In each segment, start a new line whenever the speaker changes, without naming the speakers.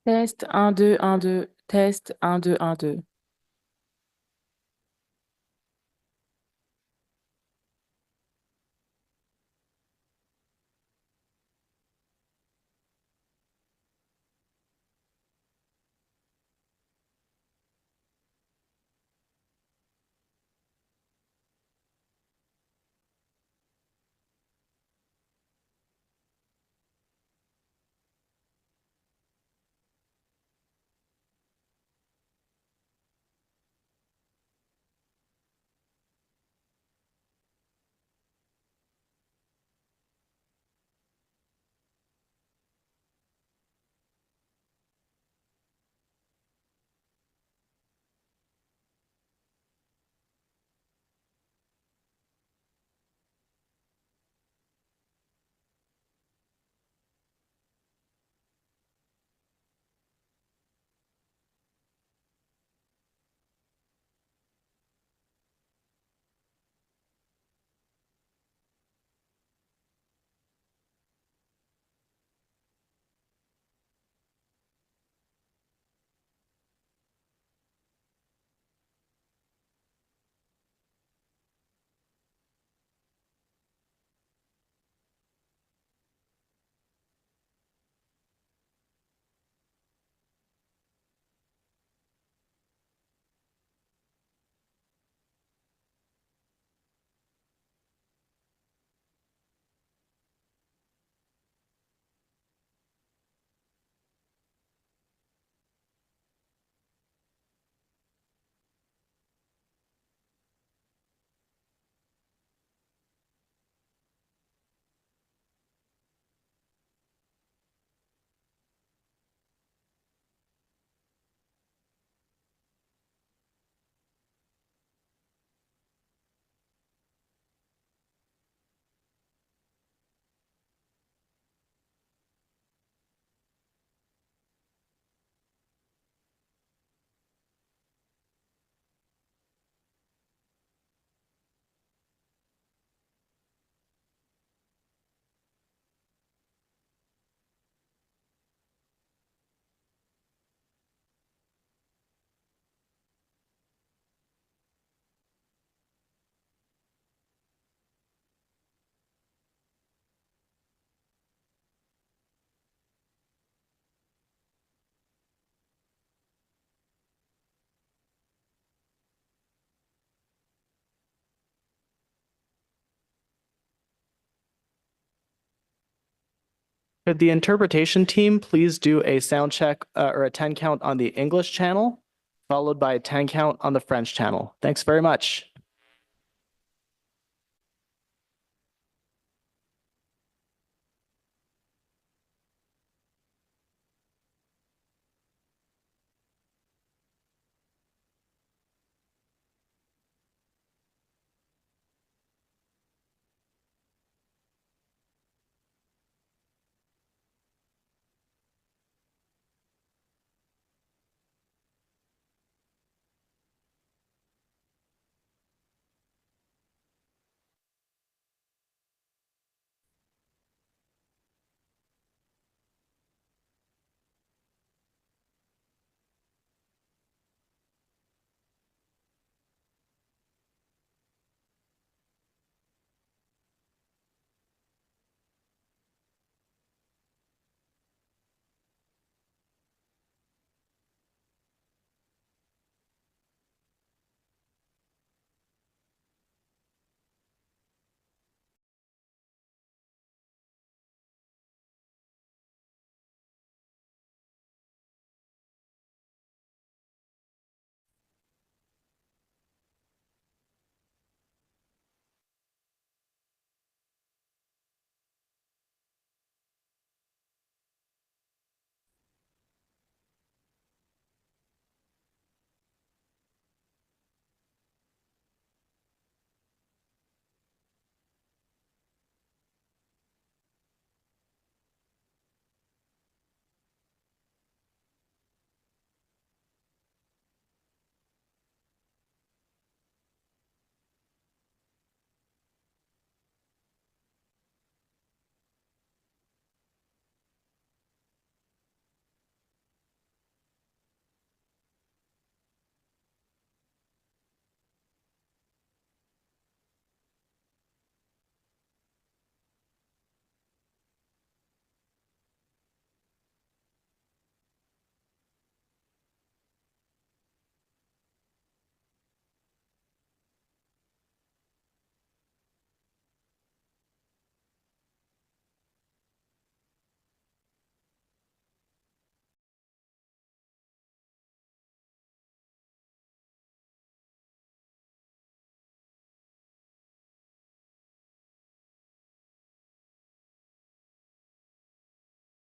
Test un 2 1 2. Test un 2 1 2.
Could the interpretation team please do a sound check or a 10 count on the English channel, followed by a 10 count on the French channel? Thanks very much.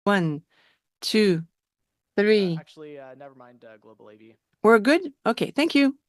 One, two, three.
Actually, never mind Global AV.
We're good? Okay, thank you.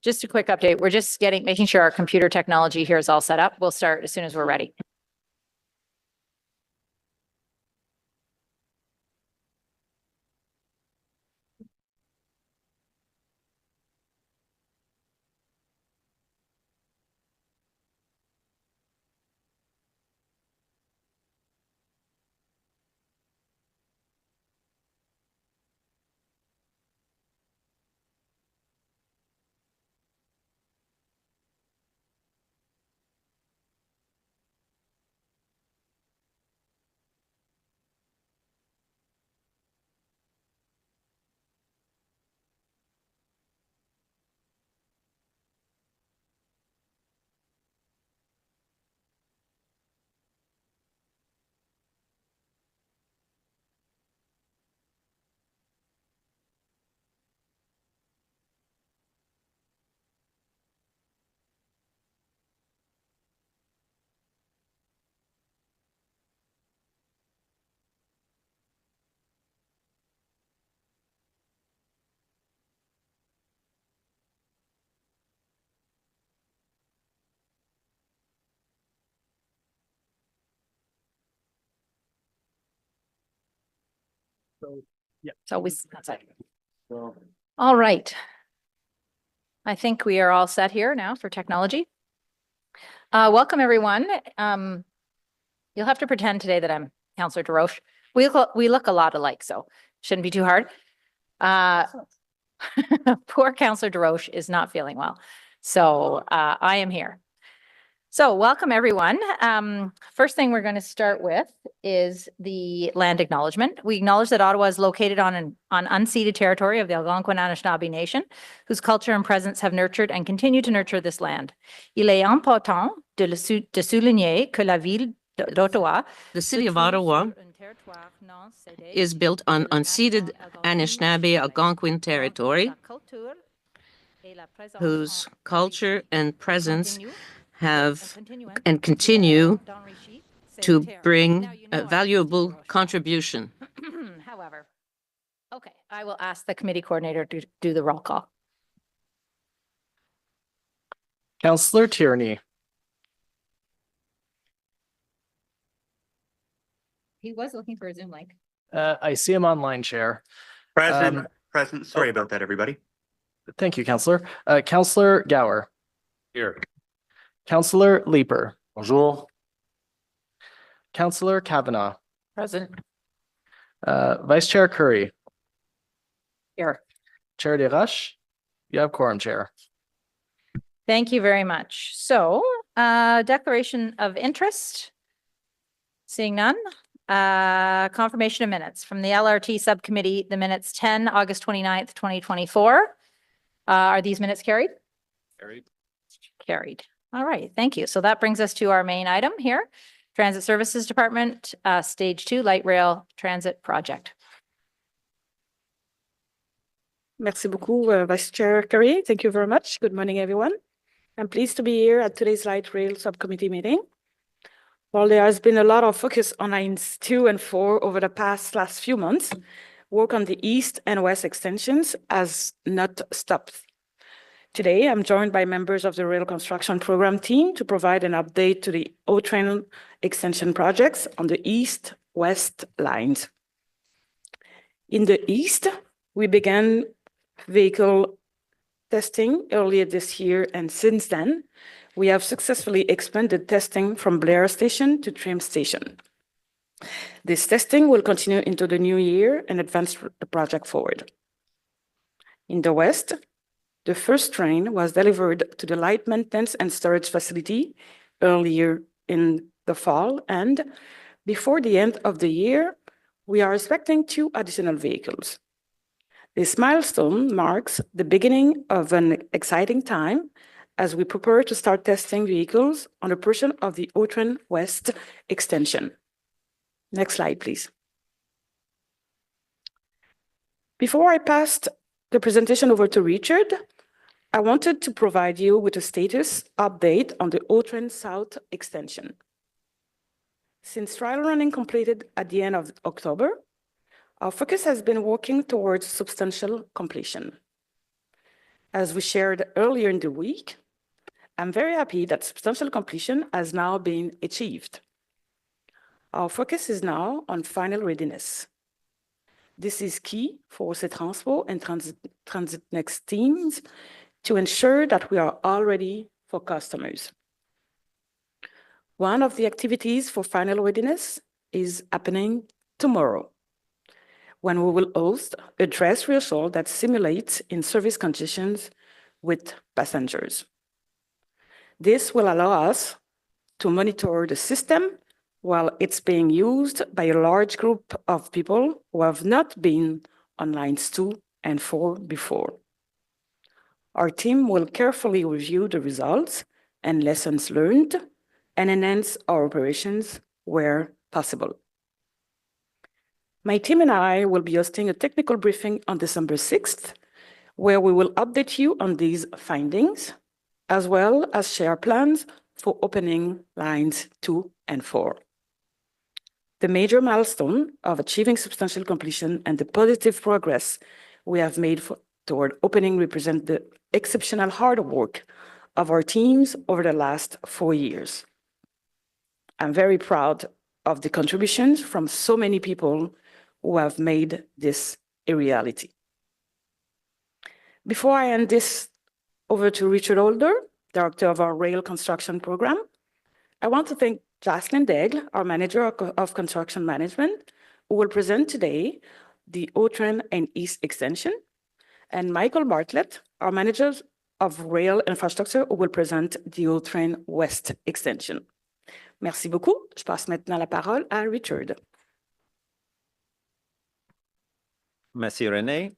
Just a quick update. We're just making sure our computer technology here is all set up. We'll start as soon as we're ready. That's it. All right. I think we are all set here now for technology. Welcome, everyone. You'll have to pretend today that I'm Councillor DeRoche. We look a lot alike, so shouldn't be too hard. Poor Councillor DeRoche is not feeling well, so I am here. So welcome, everyone. First thing we're going to start with is the land acknowledgement. We acknowledge that Ottawa is located on unceded territory of the Algonquin Anishinaabe Nation, whose culture and presence have nurtured and continue to nurture this land. Il est important de souligner que la ville d'Ottawa,
The city of Ottawa is built on unceded Anishinaabe Algonquin territory, whose culture and presence have and continue to bring a valuable contribution.
However, okay, I will ask the committee coordinator to do the roll call.
Councillor Tierney,
He was looking for a Zoom link.
I see him online, Chair.
Present, present. Sorry about that, everybody.
Thank you, Councillor. Councillor Gower.
Here.
Councillor Leeper.
Bonjour.
Councillor Kavanagh.
Present.
Vice Chair Curry.
Here.
Chair DesRoches. You have quorum, Chair.
Thank you very much. So, declaration of interest. Seeing none. Confirmation of minutes from the LRT subcommittee, the minutes 10 August 29th, 2024. Are these minutes carried?
Carried.
Carried. All right, thank you. So that brings us to our main item here. Transit Services Department, Stage 2 Light Rail Transit Project.
Merci beaucoup, Vice Chair Curry. Thank you very much. Good morning, everyone. I'm pleased to be here at today's Light Rail Subcommittee meeting. While there has been a lot of focus on lines 2 and 4 over the last few months, work on the east and west extensions has not stopped. Today, I'm joined by members of the Rail Construction Program team to provide an update to the O-Train extension projects on the east-west lines. In the east, we began vehicle testing earlier this year, and since then, we have successfully expanded testing from Blair Station to Trim Station. This testing will continue into the new year and advance the project forward. In the west, the first train was delivered to the light maintenance and storage facility earlier in the fall, and before the end of the year, we are expecting 2 additional vehicles. This milestone marks the beginning of an exciting time as we prepare to start testing vehicles on a portion of the O-Train West extension. Next slide, please. Before I passed the presentation over to Richard, I wanted to provide you with a status update on the O-Train South extension. Since trial running completed at the end of October, Our focus has been working towards substantial completion. As we shared earlier in the week, I'm very happy that substantial completion has now been achieved. Our focus is now on final readiness. This is key for the Transpo and Transit Next teams to ensure that we are all ready for customers. One of the activities for final readiness is happening tomorrow, when we will host a dress rehearsal that simulates in-service conditions with passengers. This will allow us to monitor the system while it's being used by a large group of people who have not been on lines 2 and 4 before. Our team will carefully review the results and lessons learned and enhance our operations where possible. My team and I will be hosting a technical briefing on December 6th, where we will update you on these findings, as well as share plans for opening lines 2 and 4. The major milestone of achieving substantial completion and the positive progress we have made toward opening represent the exceptional hard work of our teams over the last 4 years. I'm very proud of the contributions from so many people who have made this a reality. Before I hand this over to Richard Holder, Director of our Rail Construction Program, I want to thank Jocelyn Daigle, our Manager of Construction Management, who will present today the O-Train and East Extension, and Michael Bartlett, our Manager of Rail Infrastructure, who will present the O-Train West Extension. Merci beaucoup. Je passe maintenant la parole à Richard.
Merci René.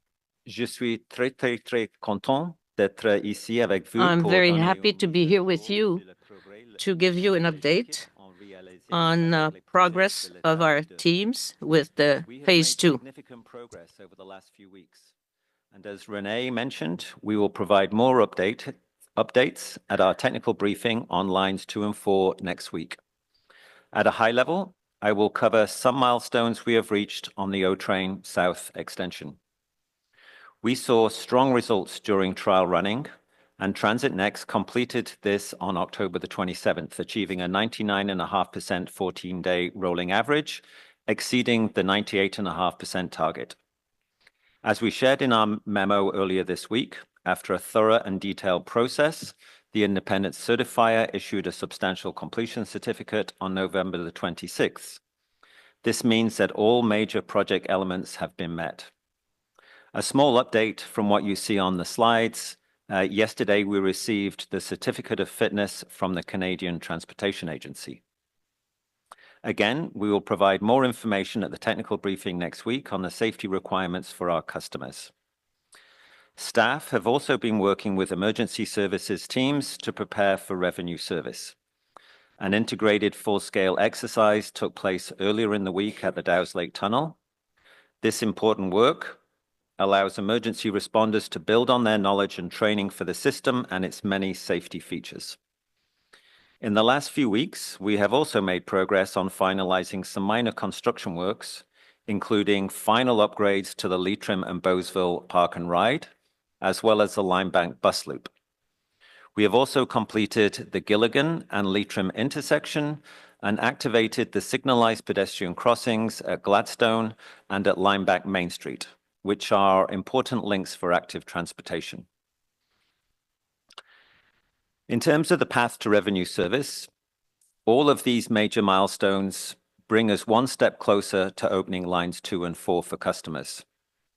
Je suis très content d'être ici avec vous.
I'm very happy to be here with you to give you an update on progress of our teams with the phase 2.
Significant progress over the last few weeks. And as René mentioned, we will provide more updates at our technical briefing on lines 2 and 4 next week. At a high level, I will cover some milestones we have reached on the O-Train South extension. We saw strong results during trial running, and Transit Next completed this on October the 27th, achieving a 99.5% 14-day rolling average, exceeding the 98.5% target. As we shared in our memo earlier this week, after a thorough and detailed process, the independent certifier issued a substantial completion certificate on November the 26th. This means that all major project elements have been met. A small update from what you see on the slides. Yesterday, we received the Certificate of Fitness from the Canadian Transportation Agency. Again, we will provide more information at the technical briefing next week on the safety requirements for our customers. Staff have also been working with emergency services teams to prepare for revenue service. An integrated full-scale exercise took place earlier in the week at the Dow's Lake Tunnel. This important work allows emergency responders to build on their knowledge and training for the system and its many safety features. In the last few weeks, we have also made progress on finalizing some minor construction works, including final upgrades to the Leitrim and Bowesville Park and Ride, as well as the Limebank bus loop. We have also completed the Gilligan and Leitrim intersection and activated the signalized pedestrian crossings at Gladstone and at Limebank Main Street, which are important links for active transportation. In terms of the path to revenue service, all of these major milestones bring us one step closer to opening lines 2 and 4 for customers.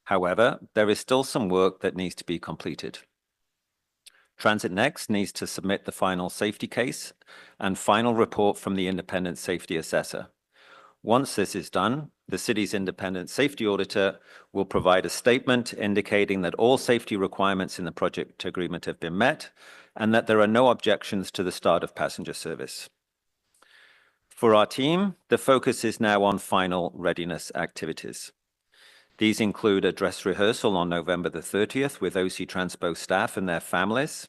However, there is still some work that needs to be completed. Transit Next needs to submit the final safety case and final report from the independent safety assessor. Once this is done, the city's independent safety auditor will provide a statement indicating that all safety requirements in the project agreement have been met and that there are no objections to the start of passenger service. For our team, the focus is now on final readiness activities. These include a dress rehearsal on November the 30th with OC Transpo staff and their families.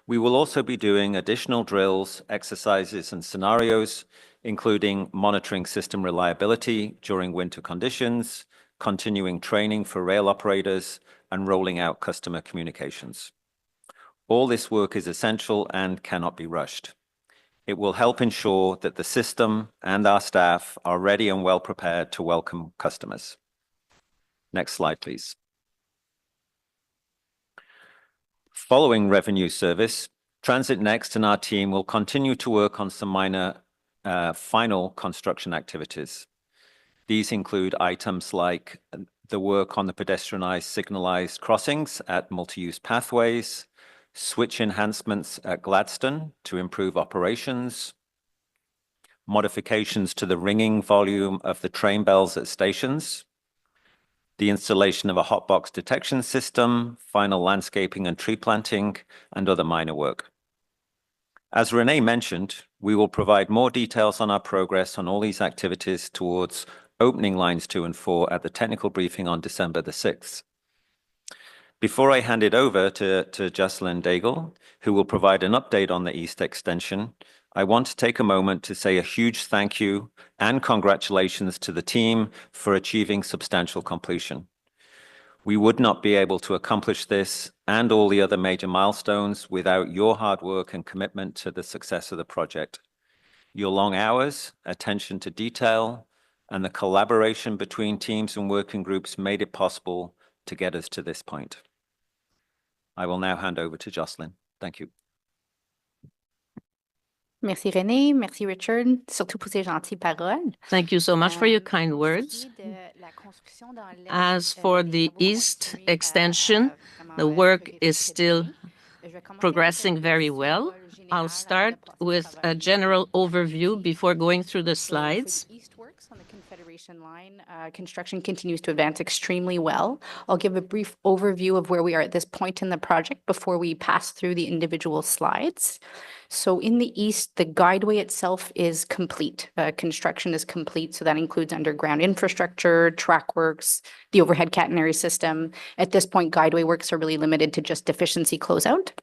We will also be doing additional drills, exercises, and scenarios, including monitoring system reliability during winter conditions, continuing training for rail operators, and rolling out customer communications. All this work is essential and cannot be rushed. It will help ensure that the system and our staff are ready and well prepared to welcome customers. Next slide, please. Following revenue service, Transit Next and our team will continue to work on some minor final construction activities. These include items like the work on the pedestrianized signalized crossings at multi-use pathways, switch enhancements at Gladstone to improve operations, modifications to the ringing volume of the train bells at stations, the installation of a hotbox detection system, final landscaping and tree planting, and other minor work. As Renee mentioned, we will provide more details on our progress on all these activities towards opening lines 2 and 4 at the technical briefing on December the 6th. Before I hand it over to Jocelyn Daigle, who will provide an update on the East Extension, I want to take a moment to say a huge thank you and congratulations to the team for achieving substantial completion. We would not be able to accomplish this and all the other major milestones without your hard work and commitment to the success of the project. Your long hours, attention to detail, and the collaboration between teams and working groups made it possible to get us to this point. I will now hand over to Jocelyn. Thank you.
Merci René, merci Richard, surtout pour ces gentilles paroles.
Thank you so much for your kind words. As for the East Extension, the work is still progressing very well. I'll start with a general overview before going through the slides.
East works on the Confederation line. Construction continues to advance extremely well. I'll give a brief overview of where we are at this point in the project before we pass through the individual slides. So in the east, the guideway itself is complete. Construction is complete, so that includes underground infrastructure, track works, the overhead catenary system. At this point, guideway works are really limited to just deficiency closeout.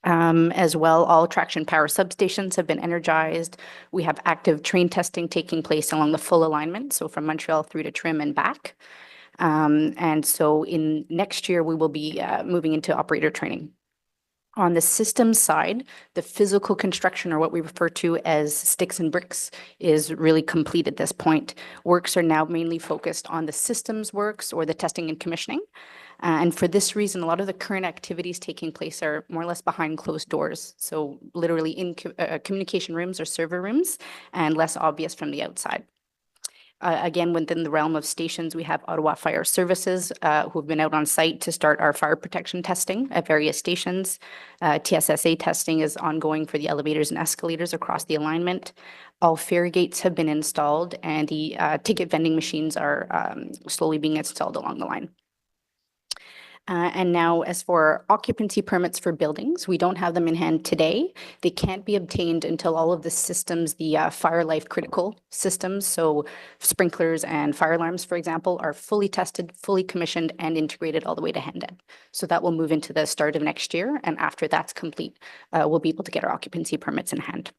As well, all traction power substations have been energized. We have active train testing taking place along the full alignment, so from Montreal through to Trim and back. And so in next year, we will be moving into operator training. On the systems side, the physical construction, or what we refer to as sticks and bricks, is really complete at this point. Works are now mainly focused on the systems works or the testing and commissioning. And for this reason, a lot of the current activities taking place are more or less behind closed doors. So literally in communication rooms or server rooms and less obvious from the outside. Again, within the realm of stations, we have Ottawa Fire Services who have been out on site to start our fire protection testing at various stations. TSSA testing is ongoing for the elevators and escalators across the alignment. All fare gates have been installed and the ticket vending machines are slowly being installed along the line. And now as for occupancy permits for buildings, we don't have them in hand today. They can't be obtained until all of the systems, the fire life critical systems, so sprinklers and fire alarms, for example, are fully tested, fully commissioned and integrated all the way to hand-in. So that will move into the start of next year. And after that's complete, we'll be able to get our occupancy permits in hand.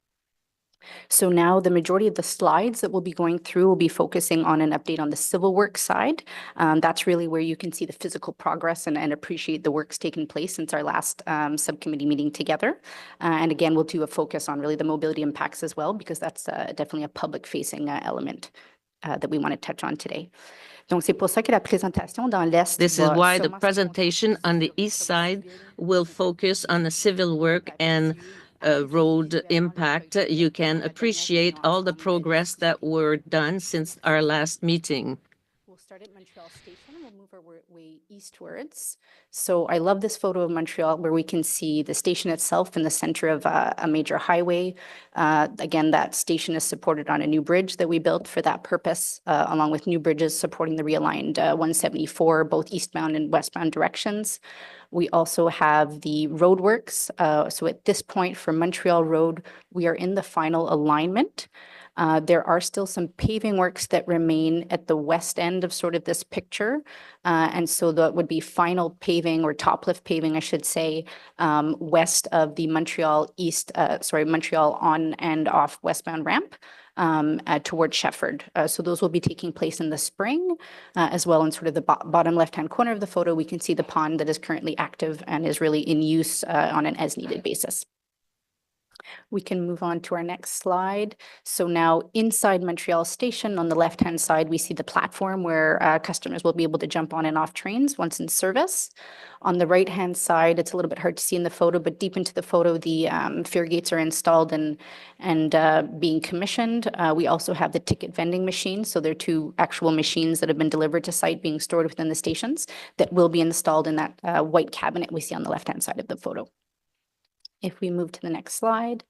So now the majority of the slides that we'll be going through will be focusing on an update on the civil works side. That's really where you can see the physical progress and appreciate the works taking place since our last subcommittee meeting together. And again, we'll do a focus on really the mobility impacts as well, because that's definitely a public-facing element that we want to touch on today.
This is why the presentation on the east side will focus on the civil work and road impact. You can appreciate all the progress that were done since our last meeting.
We'll start at Montreal Station and we'll move our way eastwards. So I love this photo of Montreal where we can see the station itself in the center of a major highway. Again, that station is supported on a new bridge that we built for that purpose, along with new bridges supporting the realigned 174, both eastbound and westbound directions. We also have the roadworks. So at this point for Montreal Road, we are in the final alignment. There are still some paving works that remain at the west end of sort of this picture. And so that would be final paving or top lift paving, I should say, west of the Montreal Montreal on and off westbound ramp. towards Shefford. So those will be taking place in the spring, as well. In sort of the bottom left-hand corner of the photo, we can see the pond that is currently active and is really in use on an as-needed basis. We can move on to our next slide. So now inside Montreal Station on the left-hand side, we see the platform where customers will be able to jump on and off trains once in service. On the right-hand side, it's a little bit hard to see in the photo, but deep into the photo, the fare gates are installed and being commissioned. We also have the ticket vending machines. So there are two actual machines that have been delivered to site being stored within the stations that will be installed in that white cabinet we see on the left-hand side of the photo. If we move to the next slide.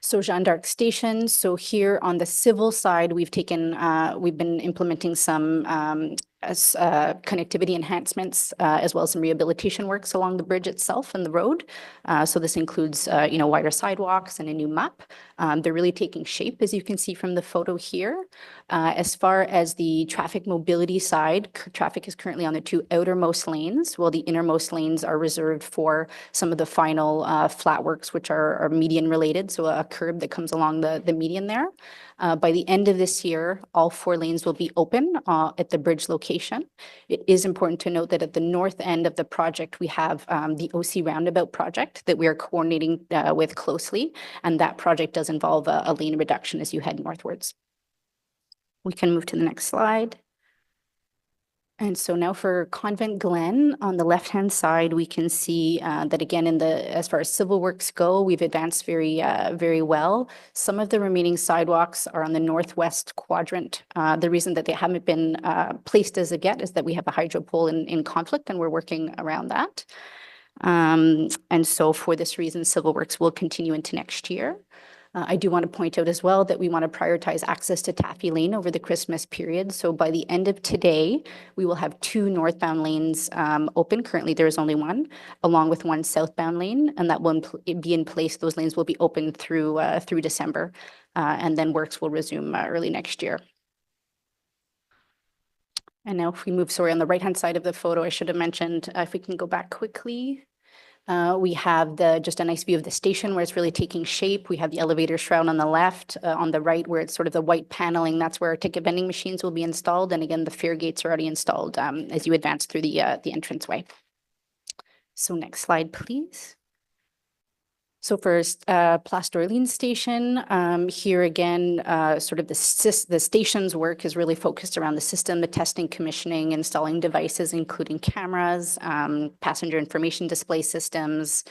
So Jeanne d'Arc Station. So here on the civil side, we've been implementing some connectivity enhancements, as well as some rehabilitation works along the bridge itself and the road. So this includes, wider sidewalks and a new map. They're really taking shape, as you can see from the photo here. As far as the traffic mobility side, traffic is currently on the two outermost lanes, while the innermost lanes are reserved for some of the final flat works, which are median related. So a curb that comes along the median there. By the end of this year, all 4 lanes will be open at the bridge location. It is important to note that at the north end of the project, we have the OC Roundabout project that we are coordinating with closely, and that project does involve a lane reduction as you head northwards. We can move to the next slide. And so now for Convent Glen, on the left-hand side, we can see that again, as far as civil works go, we've advanced very well. Some of the remaining sidewalks are on the northwest quadrant. The reason that they haven't been placed as of yet is that we have a hydro pole in conflict, and we're working around that. And so for this reason, civil works will continue into next year. I do want to point out as well that we want to prioritize access to Taffy Lane over the Christmas period. So by the end of today, we will have 2 northbound lanes open. Currently, there is only 1, along with 1 southbound lane, and that will be in place. Those lanes will be open through December, and then works will resume early next year. And now if we move, sorry, on the right-hand side of the photo, I should have mentioned, if we can go back quickly. We have just a nice view of the station where it's really taking shape. We have the elevator shroud on the left, on the right where it's sort of the white paneling. That's where our ticket vending machines will be installed. And again, the fare gates are already installed as you advance through the entranceway. So next slide, please. So first, Place d'Orléans Station, here again, sort of the station's work is really focused around the system, the testing, commissioning, installing devices, including cameras, passenger information display systems,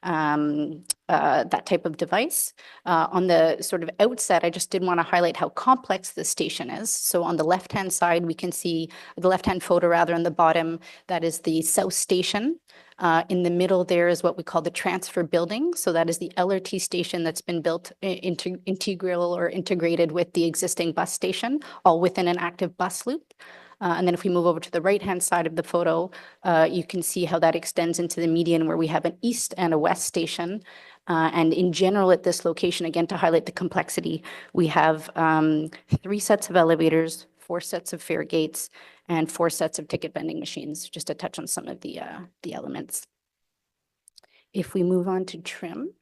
that type of device. On the sort of outset, I just did want to highlight how complex the station is. So on the left-hand side, we can see the left-hand photo rather on the bottom, that is the South Station. In the middle there is what we call the transfer building. So that is the LRT station that's been built integral or integrated with the existing bus station, all within an active bus loop. And then if we move over to the right-hand side of the photo, you can see how that extends into the median where we have an east and a west station. And in general at this location, again, to highlight the complexity, we have 3 sets of elevators, 4 sets of fare gates, and 4 sets of ticket vending machines, just to touch on some of the elements. If we move on to trim.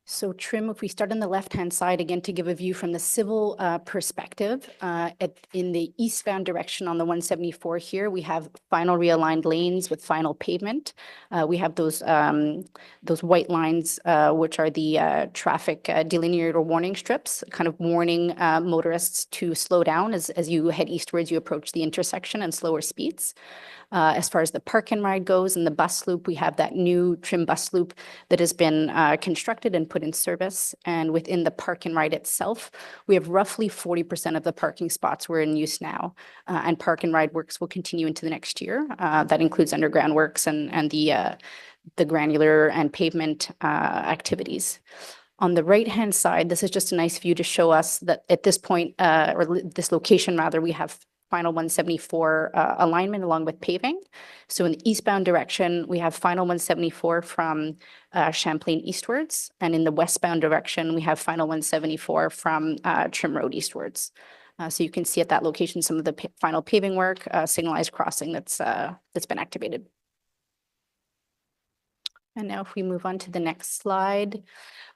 So trim, if we start on the left-hand side, again, to give a view from the civil perspective, in the eastbound direction on the 174 here, we have final realigned lanes with final pavement. We have those white lines, which are the traffic delineator warning strips, kind of warning motorists to slow down as you head eastwards, you approach the intersection and slower speeds. As far as the park and ride goes and the bus loop, we have that new trim bus loop that has been constructed and put in service. And within the park and ride itself, we have roughly 40% of the parking spots were in use now. And park and ride works will continue into the next year. That includes underground works and the granular and pavement activities. On the right-hand side, this is just a nice view to show us that at this point, or this location rather, we have final 174 alignment along with paving. So in the eastbound direction, we have final 174 from Champlain eastwards. And in the westbound direction, we have final 174 from Trim Road eastwards. So you can see at that location some of the final paving work, signalized crossing that's been activated. And now if we move on to the next slide,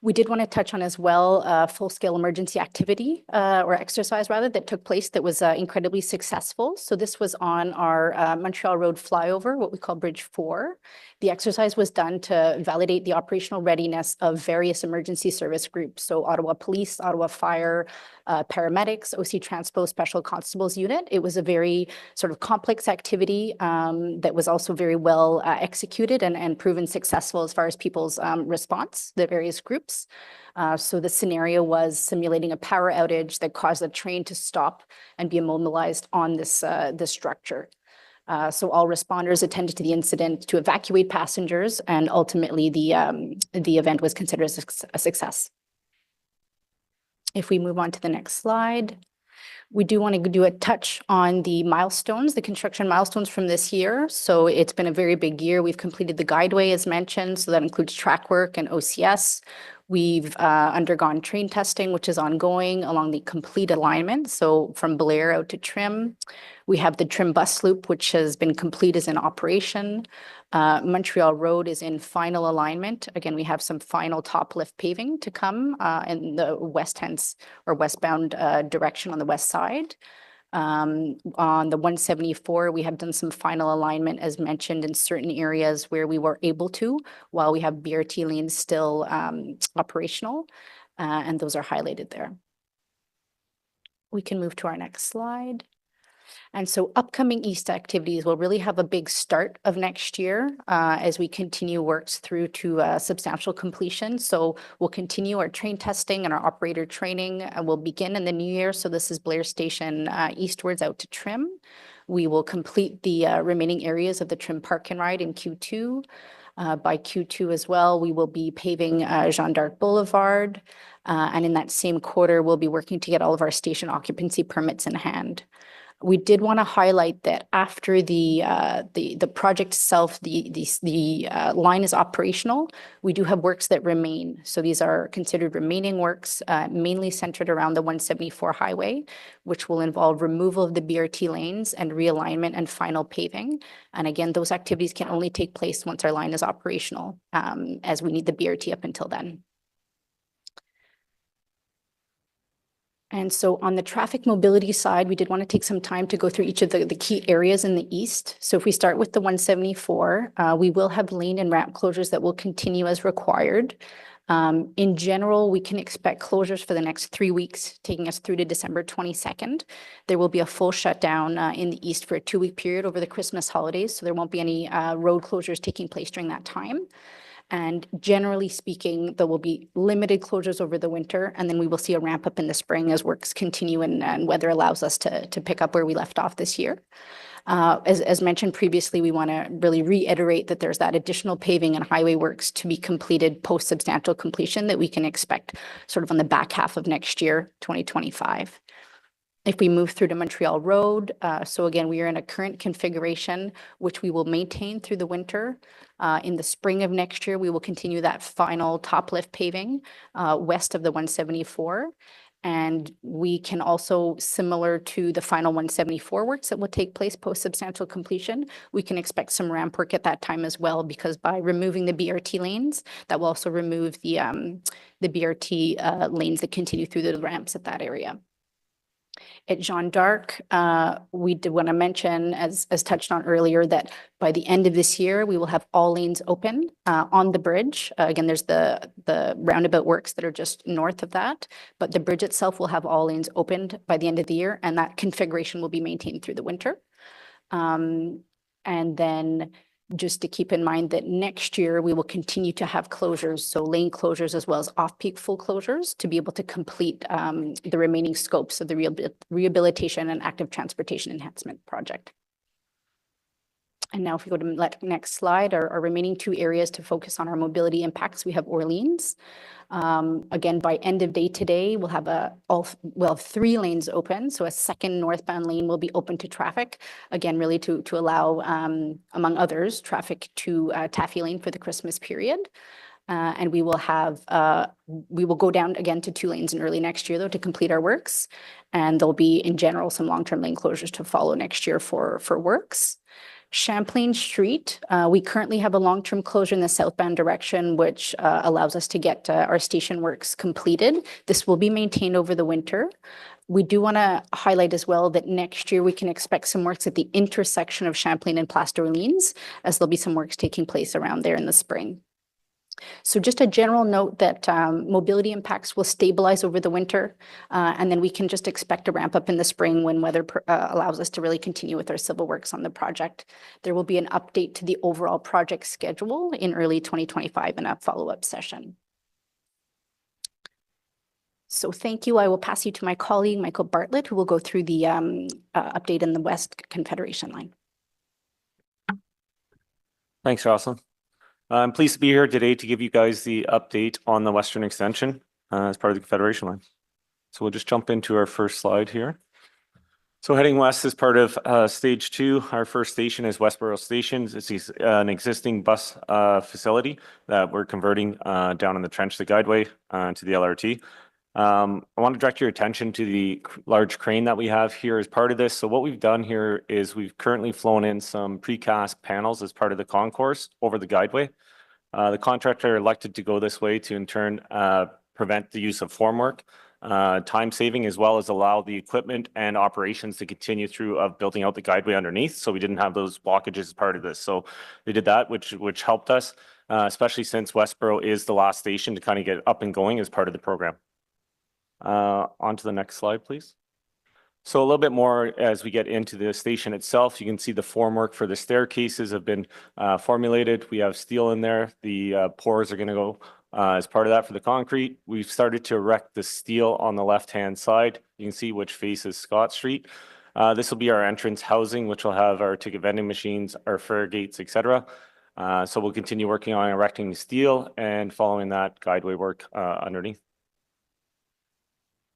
we did want to touch on as well full-scale emergency activity or exercise rather that took place that was incredibly successful. So this was on our Montreal Road flyover, what we call Bridge 4. The exercise was done to validate the operational readiness of various emergency service groups. So Ottawa Police, Ottawa Fire, paramedics, OC Transpo Special Constables Unit. It was a very sort of complex activity that was also very well executed and proven successful as far as people's response, the various groups. So the scenario was simulating a power outage that caused the train to stop and be immobilized on this structure. So all responders attended to the incident to evacuate passengers, and ultimately the event was considered a success. If we move on to the next slide, we do want to do a touch on the milestones, the construction milestones from this year. So it's been a very big year. We've completed the guideway as mentioned, so that includes track work and OCS. We've undergone train testing, which is ongoing along the complete alignment. So from Blair out to Trim. We have the Trim bus loop, which has been complete, is in operation. Montreal Road is in final alignment. Again, we have some final top lift paving to come in the westbound direction on the west side. On the 174, we have done some final alignment as mentioned in certain areas where we were able to, while we have BRT lanes still operational, and those are highlighted there. We can move to our next slide. And so upcoming east activities will really have a big start of next year as we continue works through to substantial completion. So we'll continue our train testing and our operator training and we'll begin in the new year. So this is Blair Station eastwards out to Trim. We will complete the remaining areas of the Trim Park and Ride in Q2. By Q2 as well, we will be paving Jeanne d'Arc Boulevard. And in that same quarter, we'll be working to get all of our station occupancy permits in hand. We did want to highlight that after the project itself, the line is operational. We do have works that remain. So these are considered remaining works, mainly centered around the 174 highway, which will involve removal of the BRT lanes and realignment and final paving. And again, those activities can only take place once our line is operational, as we need the BRT up until then. And so on the traffic mobility side, we did want to take some time to go through each of the key areas in the east. So if we start with the 174, we will have lane and ramp closures that will continue as required. In general, we can expect closures for the next 3 weeks, taking us through to December 22nd. There will be a full shutdown in the east for a 2-week period over the Christmas holidays. So there won't be any road closures taking place during that time. And generally speaking, there will be limited closures over the winter, and then we will see a ramp up in the spring as works continue and weather allows us to pick up where we left off this year. As mentioned previously, we want to really reiterate that there's that additional paving and highway works to be completed post-substantial completion that we can expect sort of on the back half of next year, 2025. If we move through to Montreal Road, so again, we are in a current configuration, which we will maintain through the winter. In the spring of next year, we will continue that final top lift paving west of the 174. And we can also, similar to the final 174 works that will take place post-substantial completion, we can expect some ramp work at that time as well, because by removing the BRT lanes, that will also remove the BRT lanes that continue through the ramps at that area. At Jeanne d'Arc, we did want to mention, as touched on earlier, that by the end of this year, we will have all lanes open on the bridge. Again, there's the roundabout works that are just north of that, but the bridge itself will have all lanes opened by the end of the year, and that configuration will be maintained through the winter. And then just to keep in mind that next year we will continue to have closures, so lane closures as well as off-peak full closures to be able to complete the remaining scopes of the rehabilitation and active transportation enhancement project. And now if we go to the next slide, our remaining 2 areas to focus on our mobility impacts, we have Orleans. Again, by end of day today, we'll have 3 lanes open. So a second northbound lane will be open to traffic, again, really to allow, among others, traffic to Taffy Lane for the Christmas period. And we will go down again to 2 lanes in early next year, though, to complete our works. And there'll be, in general, some long-term lane closures to follow next year for works. Champlain Street, we currently have a long-term closure in the southbound direction, which allows us to get our station works completed. This will be maintained over the winter. We do want to highlight as well that next year we can expect some works at the intersection of Champlain and Place d'Orleans, as there'll be some works taking place around there in the spring. So just a general note that mobility impacts will stabilize over the winter, and then we can just expect a ramp up in the spring when weather allows us to really continue with our civil works on the project. There will be an update to the overall project schedule in early 2025 in a follow-up session. So thank you. I will pass you to my colleague, Michael Bartlett, who will go through the update in the West Confederation line.
Thanks, Jocelyn. I'm pleased to be here today to give you guys the update on the Western Extension as part of the Confederation line. So we'll just jump into our first slide here. So heading west as part of stage 2, our first station is Westboro Station. It's an existing bus facility that we're converting down in the trench, the guideway to the LRT. I want to direct your attention to the large crane that we have here as part of this. So what we've done here is we've currently flown in some precast panels as part of the concourse over the guideway. The contractor elected to go this way to in turn prevent the use of formwork, time saving, as well as allow the equipment and operations to continue through of building out the guideway underneath. So we didn't have those blockages as part of this. So they did that, which helped us, especially since Westboro is the last station to kind of get up and going as part of the program. On to the next slide, please. So a little bit more as we get into the station itself, you can see the formwork for the staircases have been formulated. We have steel in there. The pours are going to go as part of that for the concrete. We've started to erect the steel on the left-hand side. You can see which faces Scott Street. This will be our entrance housing, which will have our ticket vending machines, our fare gates, etc. So we'll continue working on erecting the steel and following that guideway work underneath.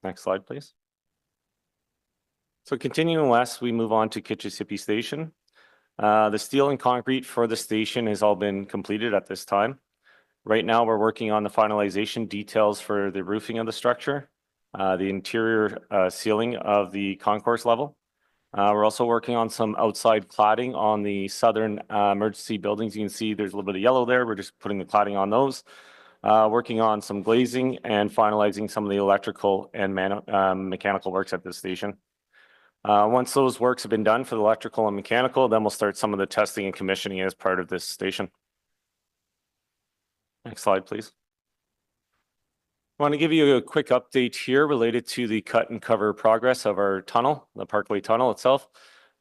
Next slide, please. So continuing west, we move on to Kitchissippi Station. The steel and concrete for the station has all been completed at this time. Right now, we're working on the finalization details for the roofing of the structure, the interior ceiling of the concourse level. We're also working on some outside cladding on the southern emergency buildings. You can see there's a little bit of yellow there. We're just putting the cladding on those. Working on some glazing and finalizing some of the electrical and mechanical works at this station. Once those works have been done for the electrical and mechanical, then we'll start some of the testing and commissioning as part of this station. Next slide, please. I want to give you a quick update here related to the cut and cover progress of our tunnel, the Parkway Tunnel itself.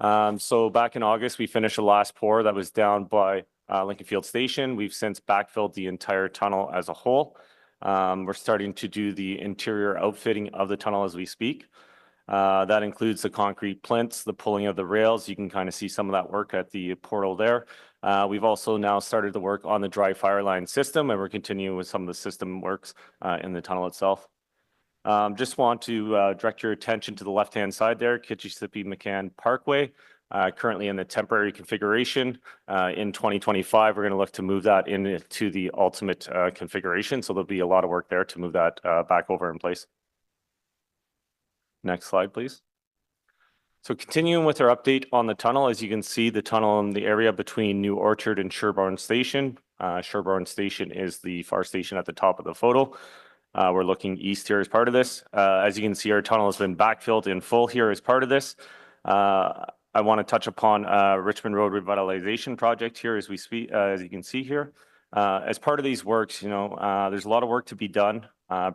So back in August, we finished the last pour that was down by Lincoln Field Station. We've since backfilled the entire tunnel as a whole. We're starting to do the interior outfitting of the tunnel as we speak. That includes the concrete plinths, the pulling of the rails. You can kind of see some of that work at the portal there. We've also now started the work on the dry fire line system, and we're continuing with some of the system works in the tunnel itself. Just want to direct your attention to the left-hand side there, Kitchissippi McCann Parkway. Currently in the temporary configuration. In 2025, we're going to look to move that into the ultimate configuration. So there'll be a lot of work there to move that back over in place. Next slide, please. So continuing with our update on the tunnel, as you can see, the tunnel in the area between New Orchard and Sherbourne Station. Sherbourne Station is the far station at the top of the photo. We're looking east here as part of this. As you can see, our tunnel has been backfilled in full here as part of this. I want to touch upon Richmond Road Revitalization Project here as we speak, as you can see here. As part of these works, there's a lot of work to be done.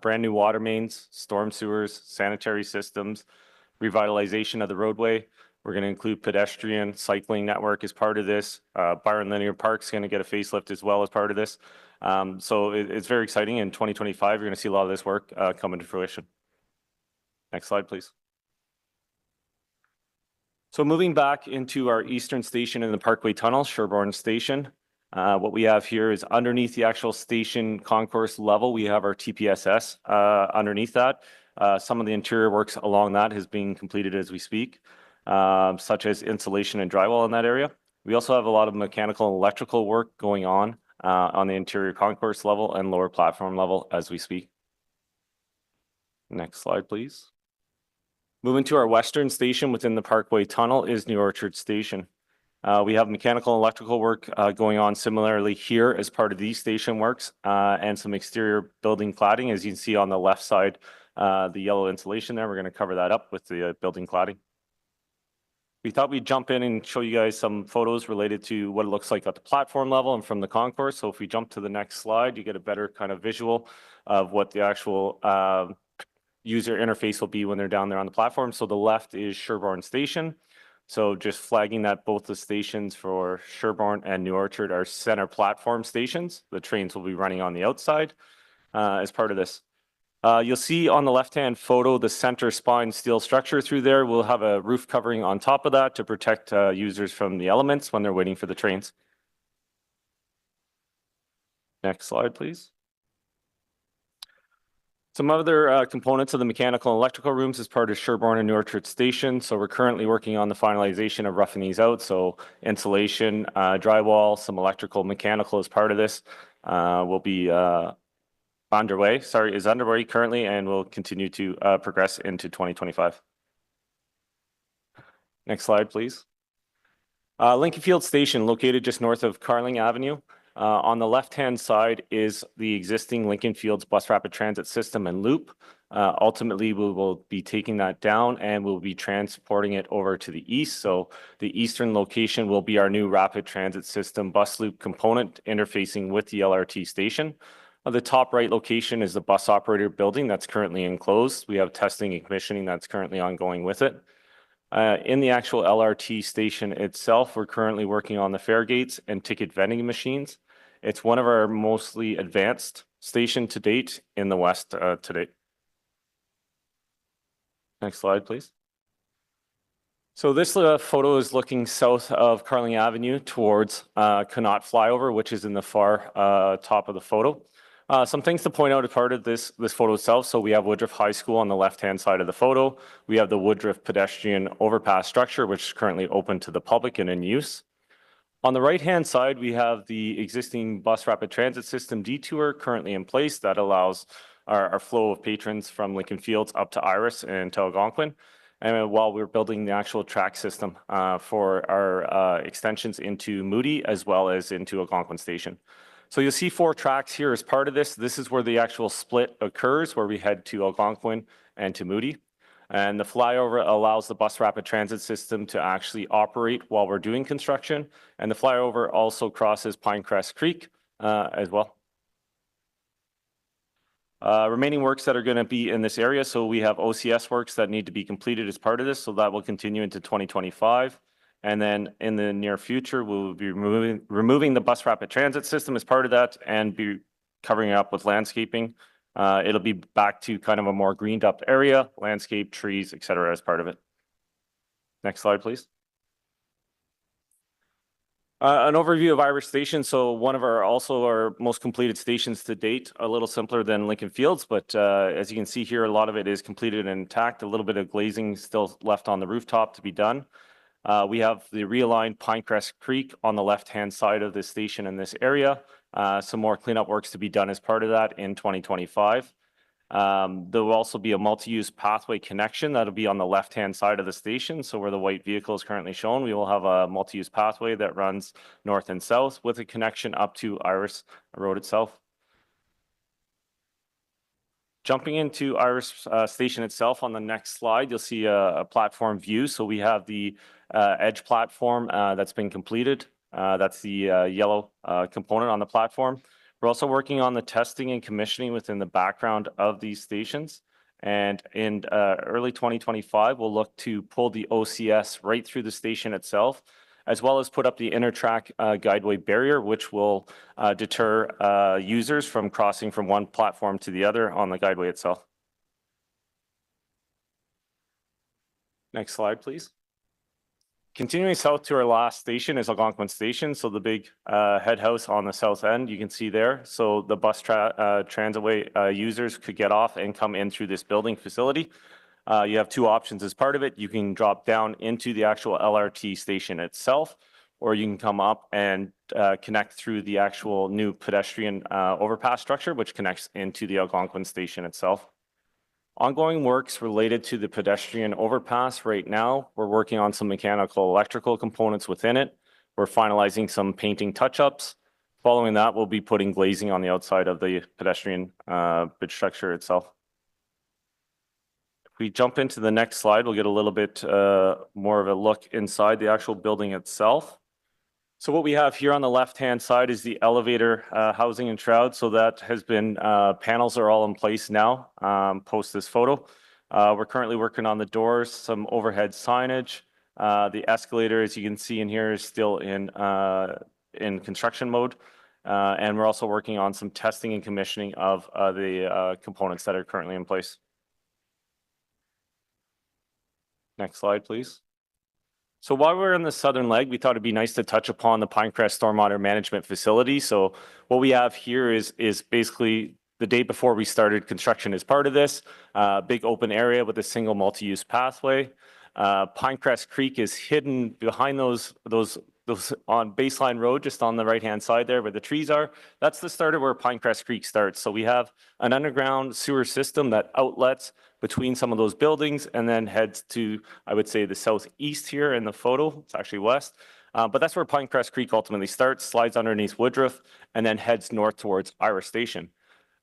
Brand new water mains, storm sewers, sanitary systems, revitalization of the roadway. We're going to include pedestrian cycling network as part of this. Byron Linear Park's going to get a facelift as well as part of this. So it's very exciting. In 2025, you're going to see a lot of this work come into fruition. Next slide, please. So moving back into our eastern station in the Parkway Tunnel, Sherbourne Station, what we have here is underneath the actual station concourse level, we have our TPSS underneath that. Some of the interior works along that has been completed as we speak, such as insulation and drywall in that area. We also have a lot of mechanical and electrical work going on the interior concourse level and lower platform level as we speak. Next slide, please. Moving to our western station within the Parkway Tunnel is New Orchard Station. We have mechanical and electrical work going on similarly here as part of these station works and some exterior building cladding. As you can see on the left side, the yellow insulation there, we're going to cover that up with the building cladding. We thought we'd jump in and show you guys some photos related to what it looks like at the platform level and from the concourse. So if we jump to the next slide, you get a better kind of visual of what the actual user interface will be when they're down there on the platform. So the left is Sherbourne Station. So just flagging that both the stations for Sherbourne and New Orchard are center platform stations. The trains will be running on the outside as part of this. You'll see on the left-hand photo, the center spine steel structure through there. We'll have a roof covering on top of that to protect users from the elements when they're waiting for the trains. Next slide, please. Some other components of the mechanical and electrical rooms as part of Sherbourne and New Orchard Station. So we're currently working on the finalization of roughing these out. So insulation, drywall, some electrical, mechanical as part of this will be is underway currently and will continue to progress into 2025. Next slide, please. Lincoln Field Station, located just north of Carling Avenue. On the left-hand side is the existing Lincoln Fields bus rapid transit system and loop. Ultimately, we will be taking that down and we'll be transporting it over to the east. So the eastern location will be our new rapid transit system bus loop component interfacing with the LRT station. The top right location is the bus operator building that's currently enclosed. We have testing and commissioning that's currently ongoing with it. In the actual LRT station itself, we're currently working on the fare gates and ticket vending machines. It's one of our mostly advanced station to date in the West to date. Next slide, please. So this photo is looking south of Carling Avenue towards Connaught Flyover, which is in the far top of the photo. Some things to point out as part of this photo itself. So we have Woodruff High School on the left-hand side of the photo. We have the Woodruff pedestrian overpass structure, which is currently open to the public and in use. On the right-hand side, we have the existing bus rapid transit system detour currently in place that allows our flow of patrons from Lincoln Fields up to Iris and to Algonquin. And while we're building the actual track system for our extensions into Moody as well as into Algonquin Station. So you'll see 4 tracks here as part of this. This is where the actual split occurs, where we head to Algonquin and to Moody. And the flyover allows the bus rapid transit system to actually operate while we're doing construction. And the flyover also crosses Pinecrest Creek as well. Remaining works that are going to be in this area. So we have OCS works that need to be completed as part of this. So that will continue into 2025. And then in the near future, we'll be removing the bus rapid transit system as part of that and be covering it up with landscaping. It'll be back to kind of a more greened up area, landscape, trees, et cetera, as part of it. Next slide, please. An overview of Irish Station. So one of our most completed stations to date, a little simpler than Lincoln Fields, but as you can see here, a lot of it is completed and intact. A little bit of glazing still left on the rooftop to be done. We have the realigned Pinecrest Creek on the left-hand side of the station in this area. Some more cleanup works to be done as part of that in 2025. There will also be a multi-use pathway connection that'll be on the left-hand side of the station. So where the white vehicle is currently shown, we will have a multi-use pathway that runs north and south with a connection up to Iris Road itself. Jumping into Iris Station itself on the next slide, you'll see a platform view. So we have the edge platform that's been completed. That's the yellow component on the platform. We're also working on the testing and commissioning within the background of these stations. And in early 2025, we'll look to pull the OCS right through the station itself, as well as put up the intertrack guideway barrier, which will deter users from crossing from one platform to the other on the guideway itself. Next slide, please. Continuing south to our last station is Algonquin Station. So the big head house on the south end, you can see there. So the bus transitway users could get off and come in through this building facility. You have 2 options as part of it. You can drop down into the actual LRT station itself, or you can come up and connect through the actual new pedestrian overpass structure, which connects into the Algonquin Station itself. Ongoing works related to the pedestrian overpass right now. We're working on some mechanical electrical components within it. We're finalizing some painting touch-ups. Following that, we'll be putting glazing on the outside of the pedestrian bridge structure itself. If we jump into the next slide, we'll get a little bit more of a look inside the actual building itself. So what we have here on the left-hand side is the elevator housing and shroud. So that has been, panels are all in place now, post this photo. We're currently working on the doors, some overhead signage. The escalator, as you can see in here, is still in construction mode. And we're also working on some testing and commissioning of the components that are currently in place. Next slide, please. So while we're in the southern leg, we thought it'd be nice to touch upon the Pinecrest Stormwater Management Facility. So what we have here is basically the day before we started construction as part of this, big open area with a single multi-use pathway. Pinecrest Creek is hidden behind those on Baseline Road, just on the right-hand side there where the trees are. That's the start of where Pinecrest Creek starts. So we have an underground sewer system that outlets between some of those buildings and then heads to, I would say, the southeast here in the photo. It's actually west. But that's where Pinecrest Creek ultimately starts, slides underneath Woodruff, and then heads north towards Ira Station.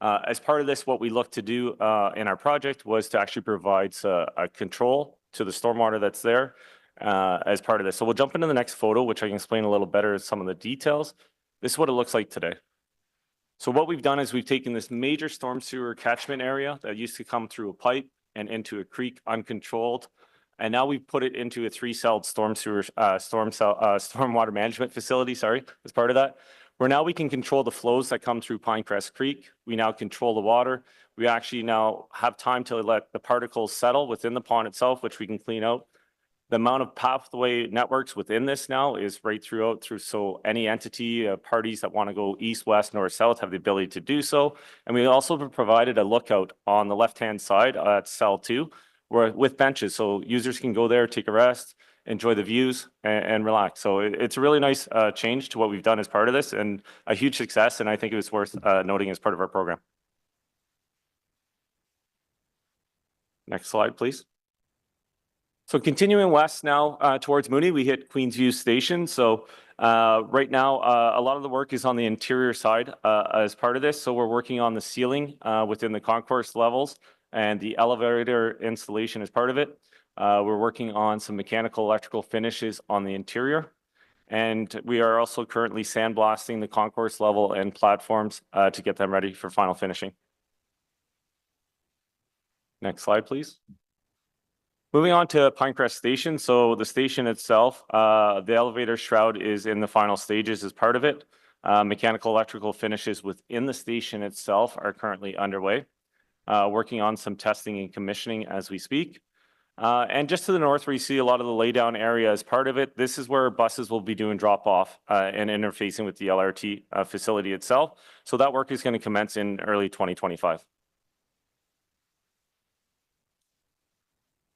As part of this, what we looked to do in our project was to actually provide a control to the stormwater that's there as part of this. So we'll jump into the next photo, which I can explain a little better some of the details. This is what it looks like today. So what we've done is we've taken this major storm sewer catchment area that used to come through a pipe and into a creek uncontrolled. And now we've put it into a 3-celled stormwater management facility, as part of that. Where now we can control the flows that come through Pinecrest Creek. We now control the water. We actually now have time to let the particles settle within the pond itself, which we can clean out. The amount of pathway networks within this now is right throughout, so any entity, parties that want to go east, west, north, south have the ability to do so. And we also provided a lookout on the left-hand side at cell 2, where with benches, so users can go there, take a rest, enjoy the views, and relax. So it's a really nice change to what we've done as part of this, and a huge success. And I think it was worth noting as part of our program. Next slide, please. So continuing west now towards Mooney, we hit Queensview Station. So right now, a lot of the work is on the interior side as part of this. So we're working on the ceiling within the concourse levels and the elevator installation as part of it. We're working on some mechanical electrical finishes on the interior. And we are also currently sandblasting the concourse level and platforms to get them ready for final finishing. Next slide, please. Moving on to Pinecrest Station. So the station itself, the elevator shroud is in the final stages as part of it. Mechanical electrical finishes within the station itself are currently underway. Working on some testing and commissioning as we speak. And just to the north, where you see a lot of the laydown area as part of it, this is where buses will be doing drop-off and interfacing with the LRT facility itself. So that work is going to commence in early 2025.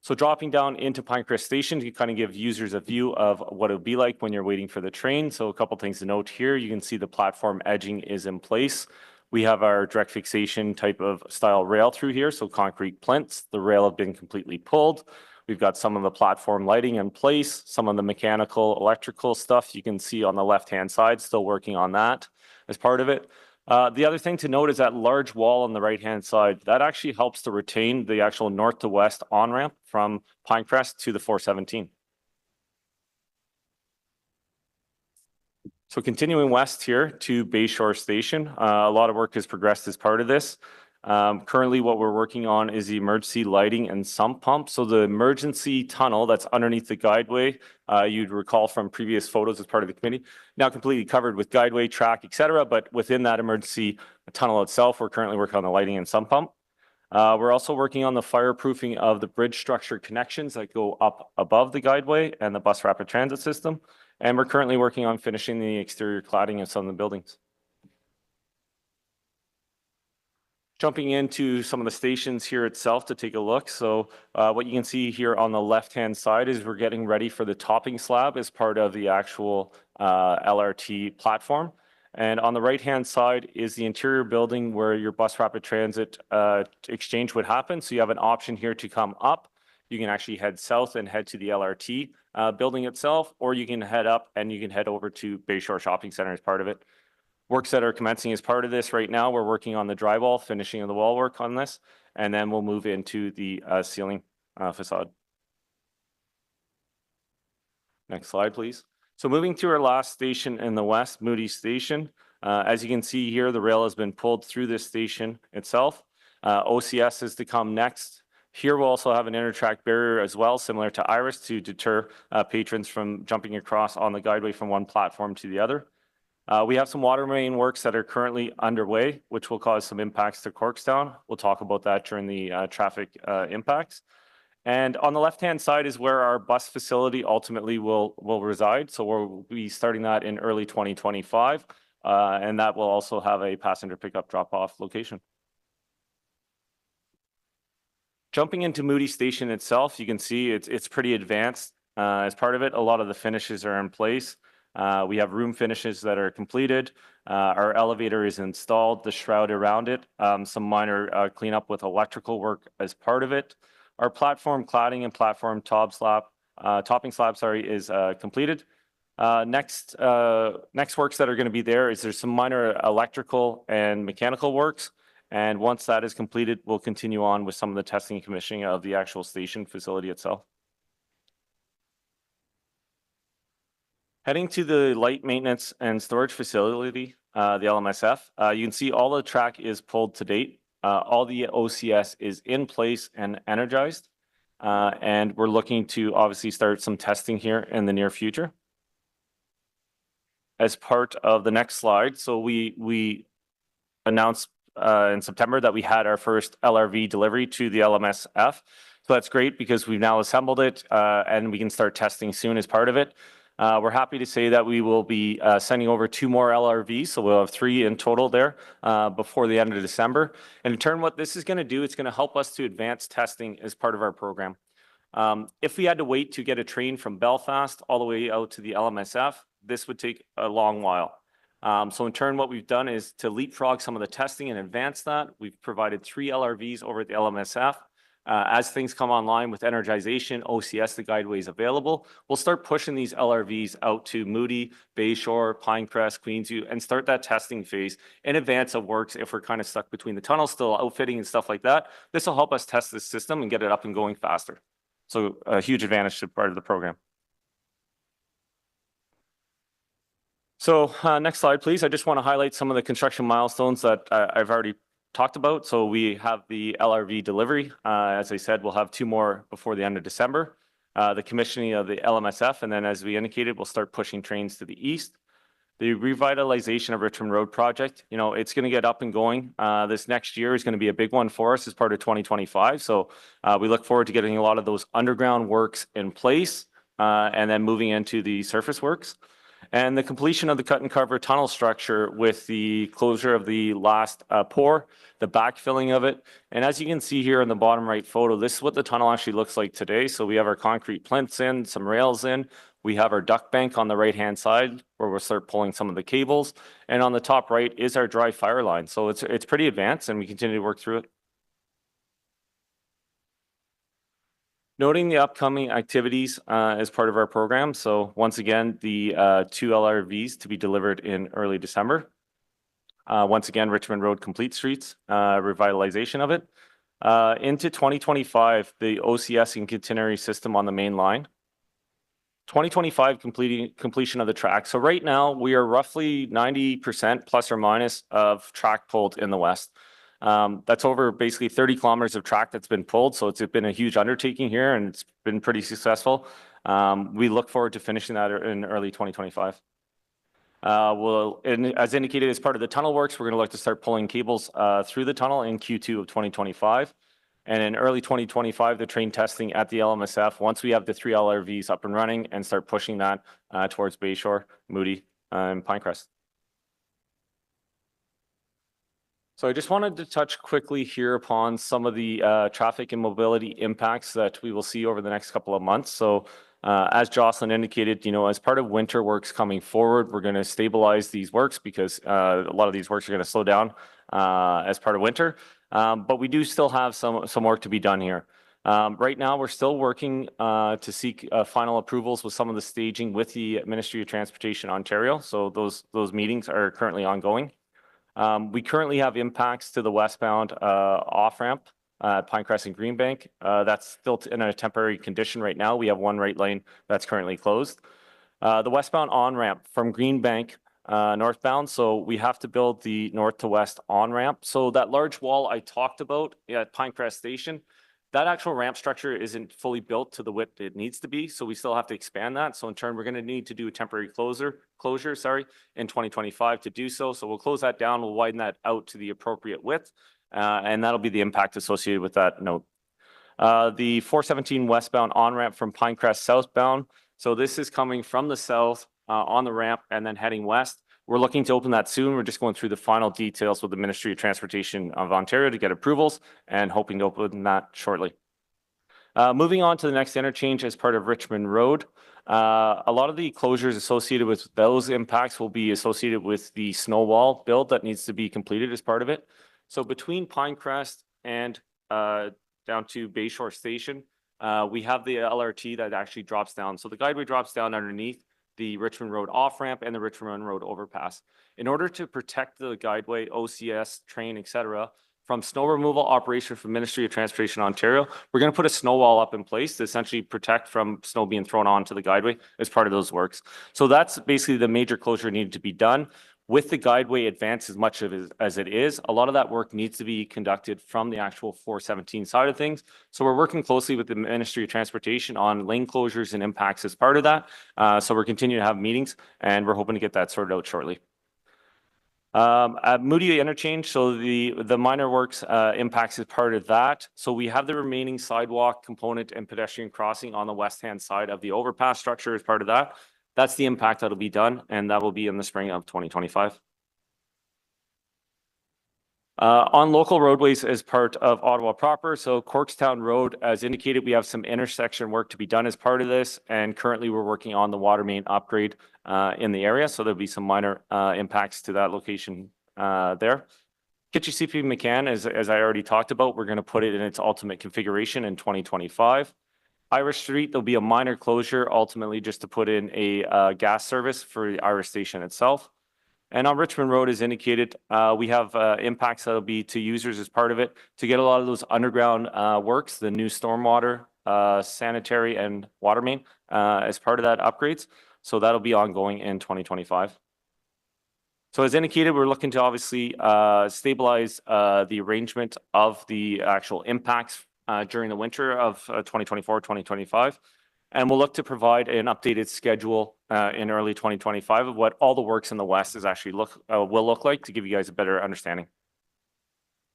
So dropping down into Pinecrest Station to kind of give users a view of what it would be like when you're waiting for the train. So a couple things to note here. You can see the platform edging is in place. We have our direct fixation type of style rail through here. So concrete plinths, the rail have been completely pulled. We've got some of the platform lighting in place, some of the mechanical, electrical stuff you can see on the left-hand side, still working on that as part of it. The other thing to note is that large wall on the right-hand side, that actually helps to retain the actual north to west on-ramp from Pinecrest to the 417. So continuing west here to Bayshore Station, a lot of work has progressed as part of this. Currently what we're working on is the emergency lighting and sump pump. So the emergency tunnel that's underneath the guideway, you'd recall from previous photos as part of the committee, now completely covered with guideway, track, etc. But within that emergency tunnel itself, we're currently working on the lighting and sump pump. We're also working on the fireproofing of the bridge structure connections that go up above the guideway and the bus rapid transit system. And we're currently working on finishing the exterior cladding of some of the buildings. Jumping into some of the stations here itself to take a look. So what you can see here on the left-hand side is we're getting ready for the topping slab as part of the actual LRT platform. And on the right-hand side is the interior building where your bus rapid transit exchange would happen. So you have an option here to come up you can actually head south and head to the LRT building itself, or you can head up and you can head over to Bayshore Shopping Center as part of it. Works that are commencing as part of this right now, we're working on the drywall, finishing of the wall work on this, and then we'll move into the ceiling facade. Next slide, please. So moving to our last station in the west, Moody Station. As you can see here, the rail has been pulled through this station itself. OCS is to come next. Here we'll also have an intertrack barrier as well, similar to Iris, to deter patrons from jumping across on the guideway from one platform to the other. We have some water main works that are currently underway, which will cause some impacts to Corkstown. We'll talk about that during the traffic impacts. And on the left-hand side is where our bus facility ultimately will reside. So we'll be starting that in early 2025, and that will also have a passenger pickup drop-off location. Jumping into Moody Station itself, you can see it's pretty advanced. As part of it, a lot of the finishes are in place. We have room finishes that are completed. Our elevator is installed, the shroud around it, some minor cleanup with electrical work as part of it. Our platform cladding and platform topping slab, is completed. Next works that are going to be there's some minor electrical and mechanical works. And once that is completed, we'll continue on with some of the testing and commissioning of the actual station facility itself. Heading to the light maintenance and storage facility, the LMSF, you can see all the track is pulled to date. All the OCS is in place and energized. And we're looking to obviously start some testing here in the near future. As part of the next slide, so we announced in September that we had our first LRV delivery to the LMSF. So that's great because we've now assembled it and we can start testing soon as part of it. We're happy to say that we will be sending over 2 more LRVs, so we'll have 3 in total there before the end of December. And in turn, what this is going to do, it's going to help us to advance testing as part of our program. If we had to wait to get a train from Belfast all the way out to the LMSF, this would take a long while. So in turn, what we've done is to leapfrog some of the testing and advance that. We've provided 3 LRVs over at the LMSF. As things come online with energization, OCS, the guideways available, we'll start pushing these LRVs out to Moody, Bayshore, Pinecrest, Queensview, and start that testing phase in advance of works if we're kind of stuck between the tunnels, still outfitting and stuff like that. This will help us test this system and get it up and going faster. So a huge advantage to part of the program. So next slide, please. I just want to highlight some of the construction milestones that I've already talked about. So we have the LRV delivery. As I said, we'll have 2 more before the end of December. The commissioning of the LMSF, and then as we indicated, we'll start pushing trains to the east. The revitalization of Richmond Road project, you know, it's going to get up and going. This next year is going to be a big one for us as part of 2025. So we look forward to getting a lot of those underground works in place and then moving into the surface works. And the completion of the cut and cover tunnel structure with the closure of the last pour, the backfilling of it. And as you can see here in the bottom right photo, this is what the tunnel actually looks like today. So we have our concrete plinths in, some rails in. We have our duct bank on the right-hand side where we'll start pulling some of the cables. And on the top right is our dry fire line. So it's pretty advanced and we continue to work through it. Noting the upcoming activities as part of our program. So once again, the 2 LRVs to be delivered in early December. Once again, Richmond Road Complete Streets, revitalization of it. Into 2025, the OCS and catenary system on the main line. 2025 completion of the track. So right now we are roughly 90% plus or minus of track pulled in the west. That's over basically 30 kilometers of track that's been pulled. So it's been a huge undertaking here and it's been pretty successful. We look forward to finishing that in early 2025. As indicated as part of the tunnel works, we're going to look to start pulling cables through the tunnel in Q2 of 2025. And in early 2025, the train testing at the LMSF, once we have the 3 LRVs up and running and start pushing that towards Bayshore, Moody, and Pinecrest. So I just wanted to touch quickly here upon some of the traffic and mobility impacts that we will see over the next couple of months. So as Jocelyn indicated, you know, as part of winter works coming forward, we're going to stabilize these works because a lot of these works are going to slow down as part of winter. But we do still have some work to be done here. Right now, we're still working to seek final approvals with some of the staging with the Ministry of Transportation Ontario. So those meetings are currently ongoing. We currently have impacts to the westbound off-ramp at Pinecrest and Greenbank. That's still in a temporary condition right now. We have one right lane that's currently closed. The westbound on-ramp from Greenbank northbound, so we have to build the north to west on-ramp. So that large wall I talked about at Pinecrest Station, that actual ramp structure isn't fully built to the width it needs to be, so we still have to expand that. So in turn, we're going to need to do a temporary closure, in 2025 to do so. So we'll close that down, we'll widen that out to the appropriate width, and that'll be the impact associated with that note. The 417 westbound on-ramp from Pinecrest southbound, so this is coming from the south on the ramp and then heading west. We're looking to open that soon. We're just going through the final details with the Ministry of Transportation of Ontario to get approvals and hoping to open that shortly. Moving on to the next interchange as part of Richmond Road. A lot of the closures associated with those impacts will be associated with the snow wall build that needs to be completed as part of it. So between Pinecrest and down to Bayshore Station, we have the LRT that actually drops down. So the guideway drops down underneath the Richmond Road off-ramp and the Richmond Road overpass. In order to protect the guideway, OCS, train, etc., from snow removal operation from Ministry of Transportation Ontario, we're going to put a snow wall up in place to essentially protect from snow being thrown onto the guideway as part of those works. So that's basically the major closure needed to be done. With the guideway advanced as much as it is, a lot of that work needs to be conducted from the actual 417 side of things. So we're working closely with the Ministry of Transportation on lane closures and impacts as part of that. So we're continuing to have meetings and we're hoping to get that sorted out shortly. At Moody Interchange, so the minor works impacts is part of that. So we have the remaining sidewalk component and pedestrian crossing on the west-hand side of the overpass structure as part of that. That's the impact that'll be done, and that will be in the spring of 2025. On local roadways as part of Ottawa proper, so Corkstown Road, as indicated, we have some intersection work to be done as part of this, and currently we're working on the water main upgrade in the area, so there'll be some minor impacts to that location there. Kitchie CP McCann, as I already talked about, we're going to put it in its ultimate configuration in 2025. Irish Street, there'll be a minor closure, ultimately just to put in a gas service for the Irish station itself. And on Richmond Road, as indicated, we have impacts that'll be to users as part of it to get a lot of those underground works, the new stormwater, sanitary and water main as part of that upgrades. So that'll be ongoing in 2025. So as indicated, we're looking to obviously stabilize the arrangement of the actual impacts during the winter of 2024-2025. And we'll look to provide an updated schedule in early 2025 of what all the works in the West is actually will look like to give you guys a better understanding.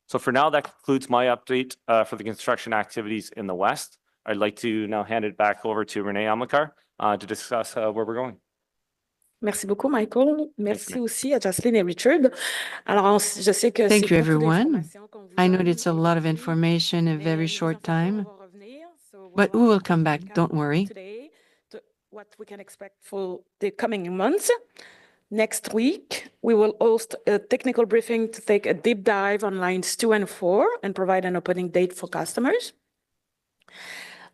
So for now, that concludes my update for the construction activities in the West. I'd like to now hand it back over to Renee Amilcar to discuss where we're going.
Merci beaucoup, Michael. Merci aussi à Jocelyn et Richard. Alors, je sais que
Thank you, everyone. I know it's a lot of information in a very short time, but we will come back, don't worry.
Today, what we can expect for the coming months. Next week, we will host a technical briefing to take a deep dive on lines 2 and 4 and provide an opening date for customers.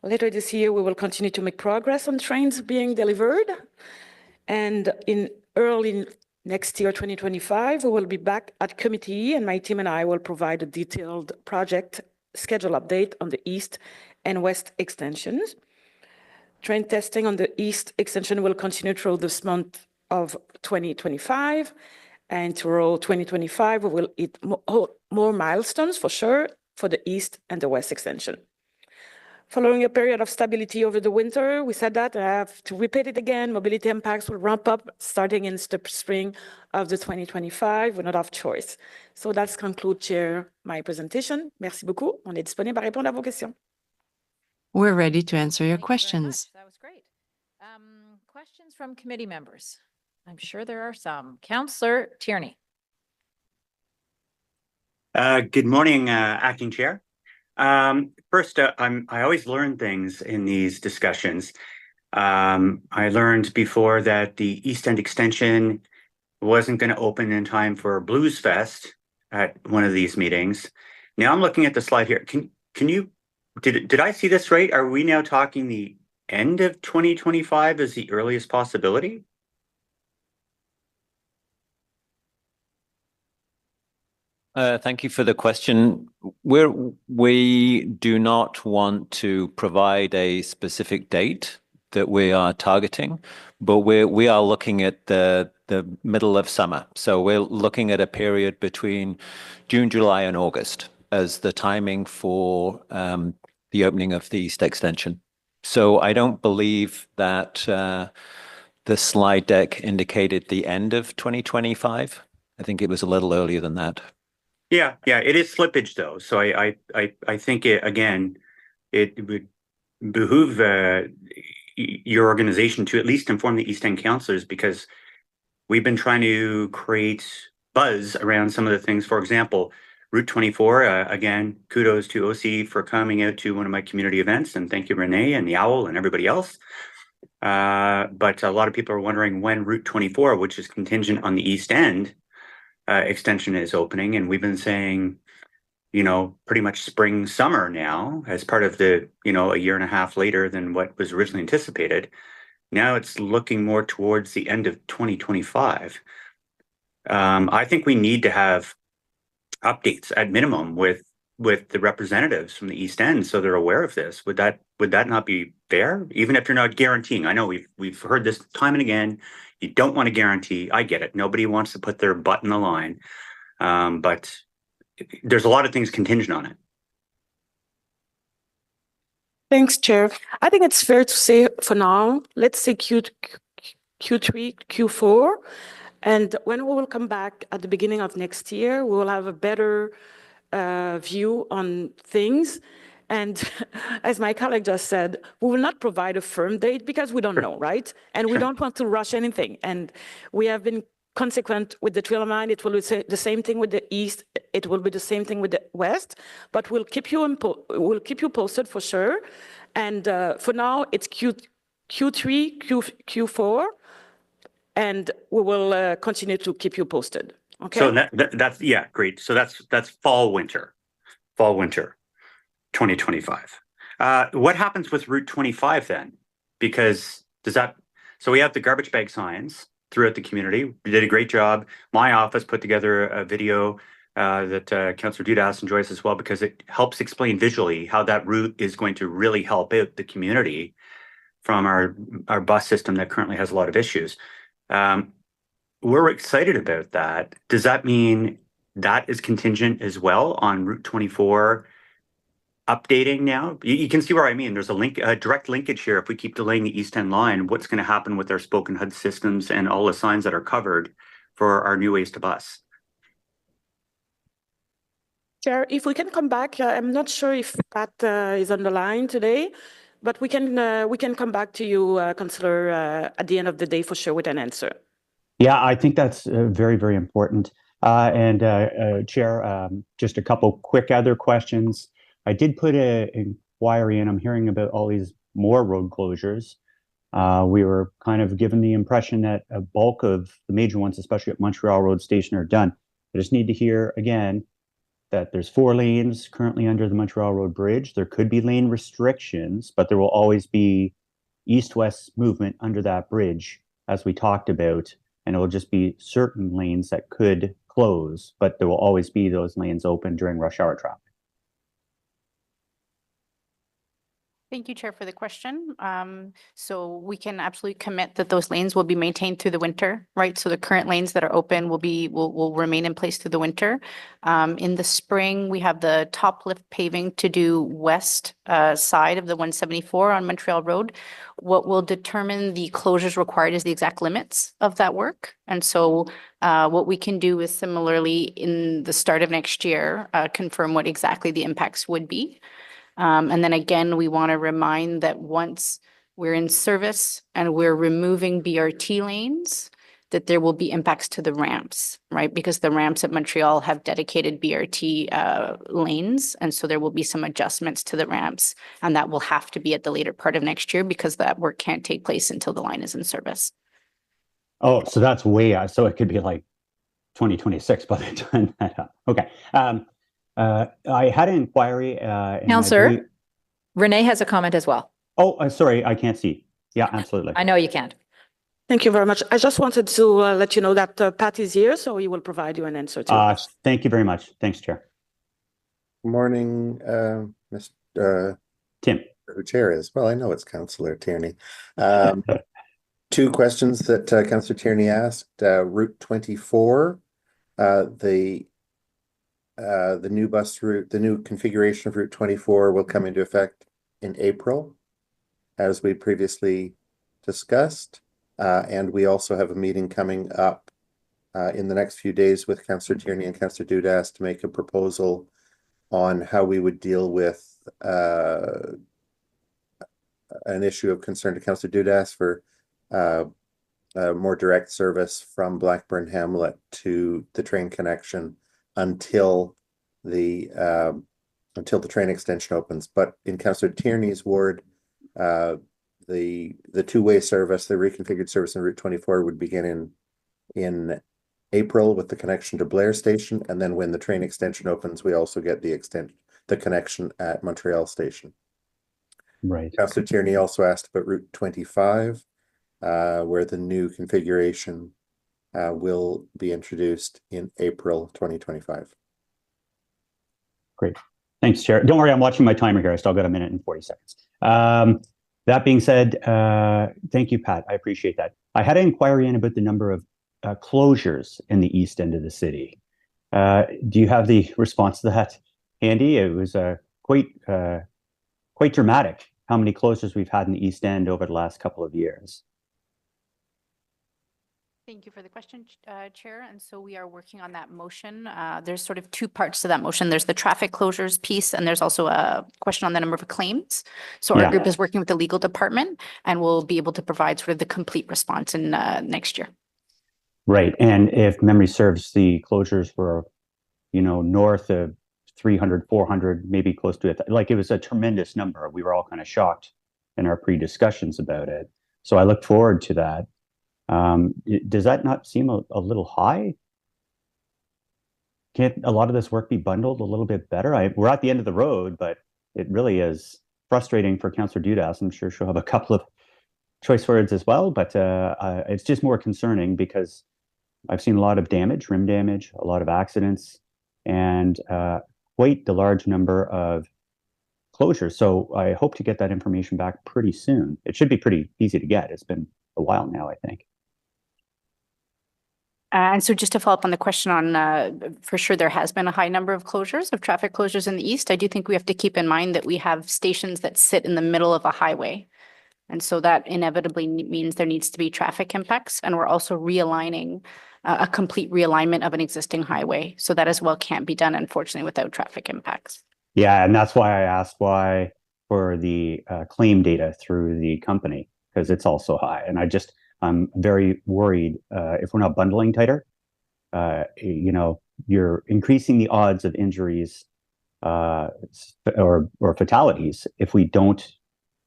Later this year, we will continue to make progress on trains being delivered. And in early next year, 2025, we will be back at committee and my team and I will provide a detailed project schedule update on the East and West extensions. Train testing on the East extension will continue through this month of 2025. And through 2025, we will hit more milestones for sure for the East and the West extension. Following a period of stability over the winter, we said that I have to repeat it again, mobility impacts will ramp up starting in the spring of the 2025. We're not off choice. So that's conclude, Chair, my presentation. Merci beaucoup. On est disponible à répondre à vos questions.
We're ready to answer your questions.
That was great. Questions from committee members? I'm sure there are some. Councillor Tierney.
Good morning, Acting Chair. First, I always learn things in these discussions. I learned before that the East End extension wasn't going to open in time for Blues Fest at one of these meetings. Now I'm looking at the slide here. Can you did I see this right? Are we now talking the end of 2025 as the earliest possibility?
Thank you for the question. We do not want to provide a specific date that we are targeting, but we are looking at the middle of summer. So we're looking at a period between June, July, and August as the timing for the opening of the East Extension. So I don't believe that the slide deck indicated the end of 2025. I think it was a little earlier than that.
Yeah, it is slippage though. So I think it would behoove your organization to at least inform the East End councillors, because we've been trying to create buzz around some of the things. For example, Route 24. Again, kudos to OC for coming out to one of my community events, and thank you, Renee and the Owl and everybody else. But a lot of people are wondering when Route 24, which is contingent on the East End extension, is opening, and we've been saying, pretty much spring, summer now, as part of the, a year and a half later than what was originally anticipated. Now it's looking more towards the end of 2025. I think we need to have updates at minimum with the representatives from the East End, so they're aware of this. Would that not be fair? Even if you're not guaranteeing, I know we've heard this time and again. You don't want to guarantee. I get it. Nobody wants to put their butt in the line, but there's a lot of things contingent on it.
Thanks, Chair. I think it's fair to say for now, let's say Q3, Q4, and when we will come back at the beginning of next year, we will have a better view on things. And as my colleague just said, we will not provide a firm date because we don't know, right? And we don't want to rush anything. And we have been consequent with the Trail Line. It will be the same thing with the East. It will be the same thing with the West. But we'll keep you posted for sure. And for now, it's Q3, Q4, and we will continue to keep you posted. Okay.
So that's great. So that's fall winter 2025. What happens with Route 25 then? Because so we have the garbage bag signs throughout the community. We did a great job. My office put together a video that Councillor Dudas enjoys as well, because it helps explain visually how that route is going to really help out the community from our bus system that currently has a lot of issues. We're excited about that. Does that mean that is contingent as well on Route 24 updating now? You can see where I mean. There's a direct linkage here. If we keep delaying the East End line, what's going to happen with our spoken HUD systems and all the signs that are covered for our new ways to bus?
Chair, if we can come back, I'm not sure if Pat is on the line today, but we can come back to you, Councillor, at the end of the day for sure with an answer.
Yeah, I think that's very, very important. Chair, just a couple quick other questions. I did put an inquiry in. I'm hearing about all these more road closures. We were kind of given the impression that a bulk of the major ones, especially at Montreal Road Station, are done. I just need to hear again that there's 4 lanes currently under the Montreal Road Bridge. There could be lane restrictions, but there will always be east-west movement under that bridge, as we talked about. And it will just be certain lanes that could close, but there will always be those lanes open during rush hour traffic.
Thank you, Chair, for the question. So we can absolutely commit that those lanes will be maintained through the winter, right? So the current lanes that are open will remain in place through the winter. In the spring, we have the top lift paving to do west side of the 174 on Montreal Road. What will determine the closures required is the exact limits of that work. And so what we can do is similarly in the start of next year, confirm what exactly the impacts would be. And then again, we want to remind that once we're in service and we're removing BRT lanes, that there will be impacts to the ramps, right? Because the ramps at Montreal have dedicated BRT lanes. And so there will be some adjustments to the ramps, and that will have to be at the later part of next year because that work can't take place until the line is in service.
Oh, so that's way out. So it could be like 2026 by the time that up. Okay. I had an inquiry.
Counselor? Renee has a comment as well.
Oh, sorry, I can't see. Yeah, absolutely.
I know you can't.
Thank you very much. I just wanted to let you know that Pat is here, so he will provide you an answer to this.
Thank you very much. Thanks, Chair.
Good morning, Mr.
Tim.
Who chair is? Well, I know it's Councillor Tierney. Two questions that Councillor Tierney asked. Route 24, the new bus route, the new configuration of Route 24 will come into effect in April, as we previously discussed. And we also have a meeting coming up in the next few days with Councillor Tierney and Councillor Dudas to make a proposal on how we would deal with an issue of concern to Councillor Dudas for more direct service from Blackburn Hamlet to the train connection until the train extension opens. But in Councillor Tierney's ward, the two-way service, the reconfigured service in Route 24 would begin in April with the connection to Blair Station, and then when the train extension opens, we also get the connection at Montreal Station.
Right.
Councillor Tierney also asked about Route 25, where the new configuration will be introduced in April 2025.
Great. Thanks, Chair. Don't worry, I'm watching my timer here. I still got a minute and 40 seconds. That being said, thank you, Pat. I appreciate that. I had an inquiry in about the number of closures in the east end of the city. Do you have the response to that handy? It was quite dramatic how many closures we've had in the east end over the last couple of years.
Thank you for the question, Chair. And so we are working on that motion. There's sort of two parts to that motion. There's the traffic closures piece, and there's also a question on the number of claims. So our group is working with the legal department, and we'll be able to provide sort of the complete response in next year.
Right. And if memory serves, the closures were, north of 300, 400, maybe close to it. Like, it was a tremendous number. We were all kind of shocked in our pre-discussions about it. So I look forward to that. Does that not seem a little high? Can't a lot of this work be bundled a little bit better? We're at the end of the road, but it really is frustrating for Councillor Dudas. I'm sure she'll have a couple of choice words as well, but it's just more concerning because I've seen a lot of damage, rim damage, a lot of accidents, and quite the large number of closures. So I hope to get that information back pretty soon. It should be pretty easy to get. It's been a while now, I think.
And so just to follow up on the question on, for sure, there has been a high number of closures, of traffic closures in the east. I do think we have to keep in mind that we have stations that sit in the middle of a highway. And so that inevitably means there needs to be traffic impacts. And we're also realigning a complete realignment of an existing highway. So that as well can't be done, unfortunately, without traffic impacts.
Yeah, and that's why I asked why for the claim data through the company, because it's also high. And I'm very worried if we're not bundling tighter, you're increasing the odds of injuries or fatalities if we don't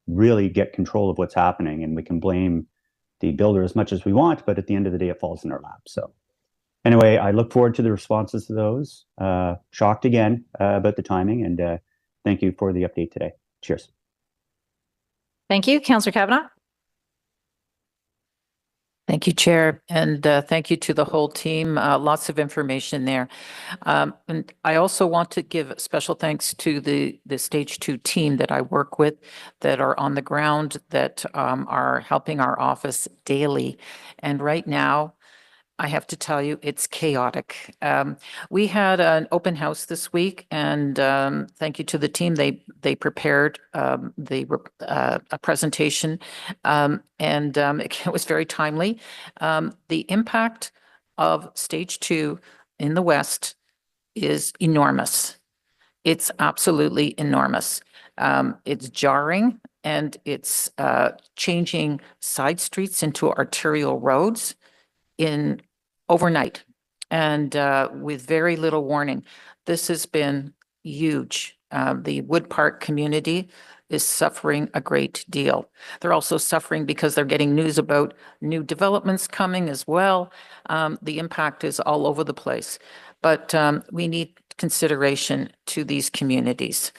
really get control of what's happening. And we can blame the builder as much as we want, but at the end of the day, it falls in our lap. So anyway, I look forward to the responses to those. Shocked again about the timing, and thank you for the update today. Cheers.
Thank you. Councillor Kavanagh.
Thank you, Chair, and thank you to the whole team. Lots of information there. And I also want to give special thanks to the Stage 2 team that I work with, that are on the ground, that are helping our office daily. And right now, I have to tell you, it's chaotic. We had an open house this week, and thank you to the team. They prepared a presentation, and it was very timely. The impact of Stage 2 in the West is enormous. It's absolutely enormous. It's jarring, and it's changing side streets into arterial roads in overnight, and with very little warning. This has been huge. The Wood Park community is suffering a great deal. They're also suffering because they're getting news about new developments coming as well. The impact is all over the place, but we need consideration to these communities.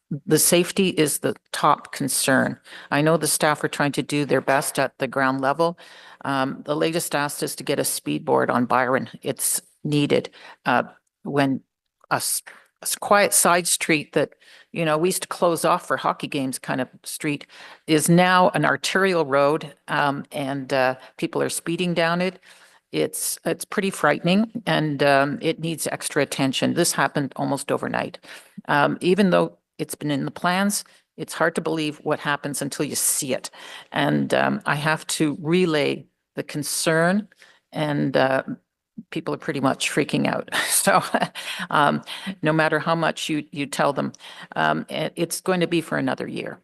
the safety is the top concern. I know the staff are trying to do their best at the ground level. The latest asked is to get a speed board on Byron. It's needed. When a quiet side street that, you know, we used to close off for hockey games kind of street is now an arterial road, and people are speeding down it. It's pretty frightening, and it needs extra attention. This happened almost overnight. Even though it's been in the plans, it's hard to believe what happens until you see it. And I have to relay the concern, and people are pretty much freaking out. So no matter how much you tell them, it's going to be for another year.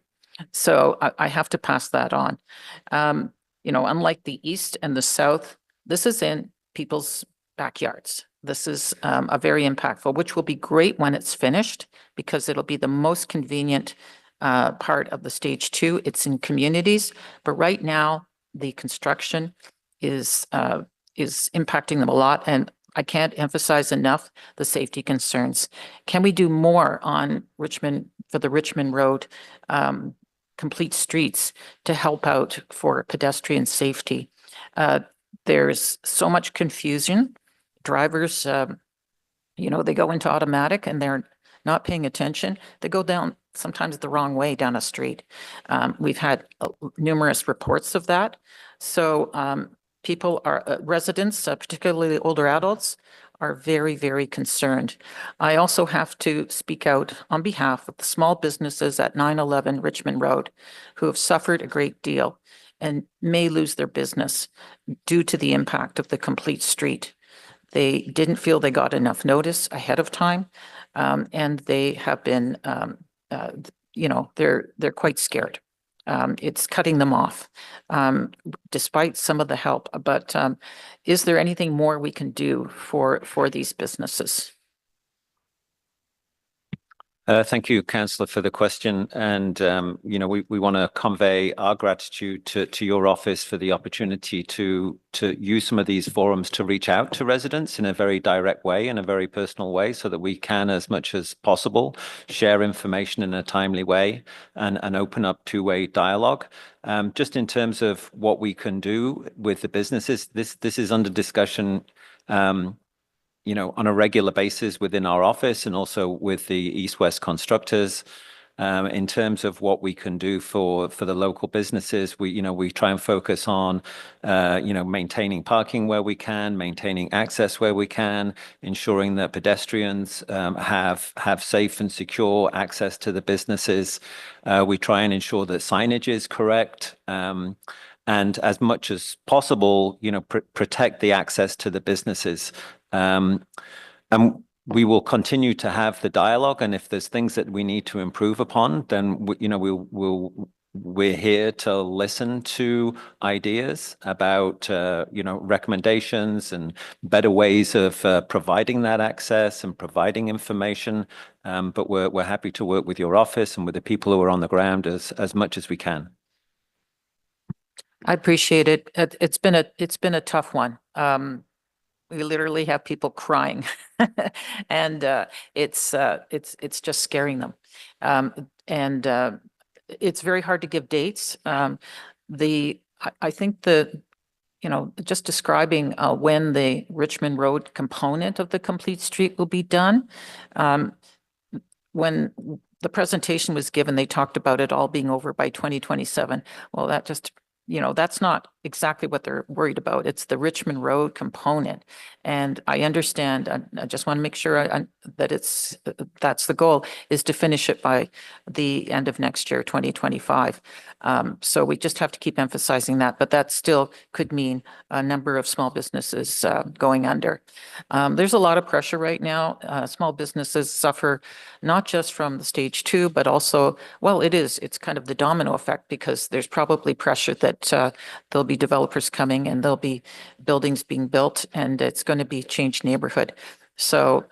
So I have to pass that on. You know, unlike the east and the south, this is in people's backyards. This is a very impactful, which will be great when it's finished, because it'll be the most convenient part of the stage 2. It's in communities, but right now the construction is impacting them a lot, and I can't emphasize enough the safety concerns. Can we do more on Richmond, for the Richmond Road complete streets, to help out for pedestrian safety? There's so much confusion. Drivers, you know, they go into automatic and they're not paying attention. They go down sometimes the wrong way down a street. We've had numerous reports of that. So people are, residents, particularly older adults, are very, very concerned. I also have to speak out on behalf of the small businesses at 911 Richmond Road who have suffered a great deal and may lose their business due to the impact of the complete street. They didn't feel they got enough notice ahead of time, and they have been, you know, they're quite scared. It's cutting them off, despite some of the help. But is there anything more we can do for these businesses?
Thank you, Councillor, for the question. And, you know, we want to convey our gratitude to your office for the opportunity to use some of these forums to reach out to residents in a very direct way, in a very personal way, so that we can, as much as possible, share information in a timely way and open up two-way dialogue. Just in terms of what we can do with the businesses, this is under discussion, you know, on a regular basis within our office and also with the East-West constructors. In terms of what we can do for the local businesses, we try and focus on, maintaining parking where we can, maintaining access where we can, ensuring that pedestrians have safe and secure access to the businesses. We try and ensure that signage is correct. And as much as possible, protect the access to the businesses. And we will continue to have the dialogue, and if there's things that we need to improve upon, then we're here to listen to ideas about recommendations and better ways of providing that access and providing information. But we're happy to work with your office and with the people who are on the ground as much as we can.
I appreciate it. It's been a tough one. We literally have people crying, and it's just scaring them. And it's very hard to give dates. I think just describing when the Richmond Road component of the complete street will be done. When the presentation was given, they talked about it all being over by 2027. Well, that just that's not exactly what they're worried about. It's the Richmond Road component. And I understand, I just want to make sure that that's the goal, is to finish it by the end of next year, 2025. So we just have to keep emphasizing that, but that still could mean a number of small businesses going under. There's a lot of pressure right now. Small businesses suffer not just from the stage 2, but also, well, it's kind of the domino effect, because there's probably pressure that there'll be developers coming and there'll be buildings being built, and it's going to be changed neighborhood. So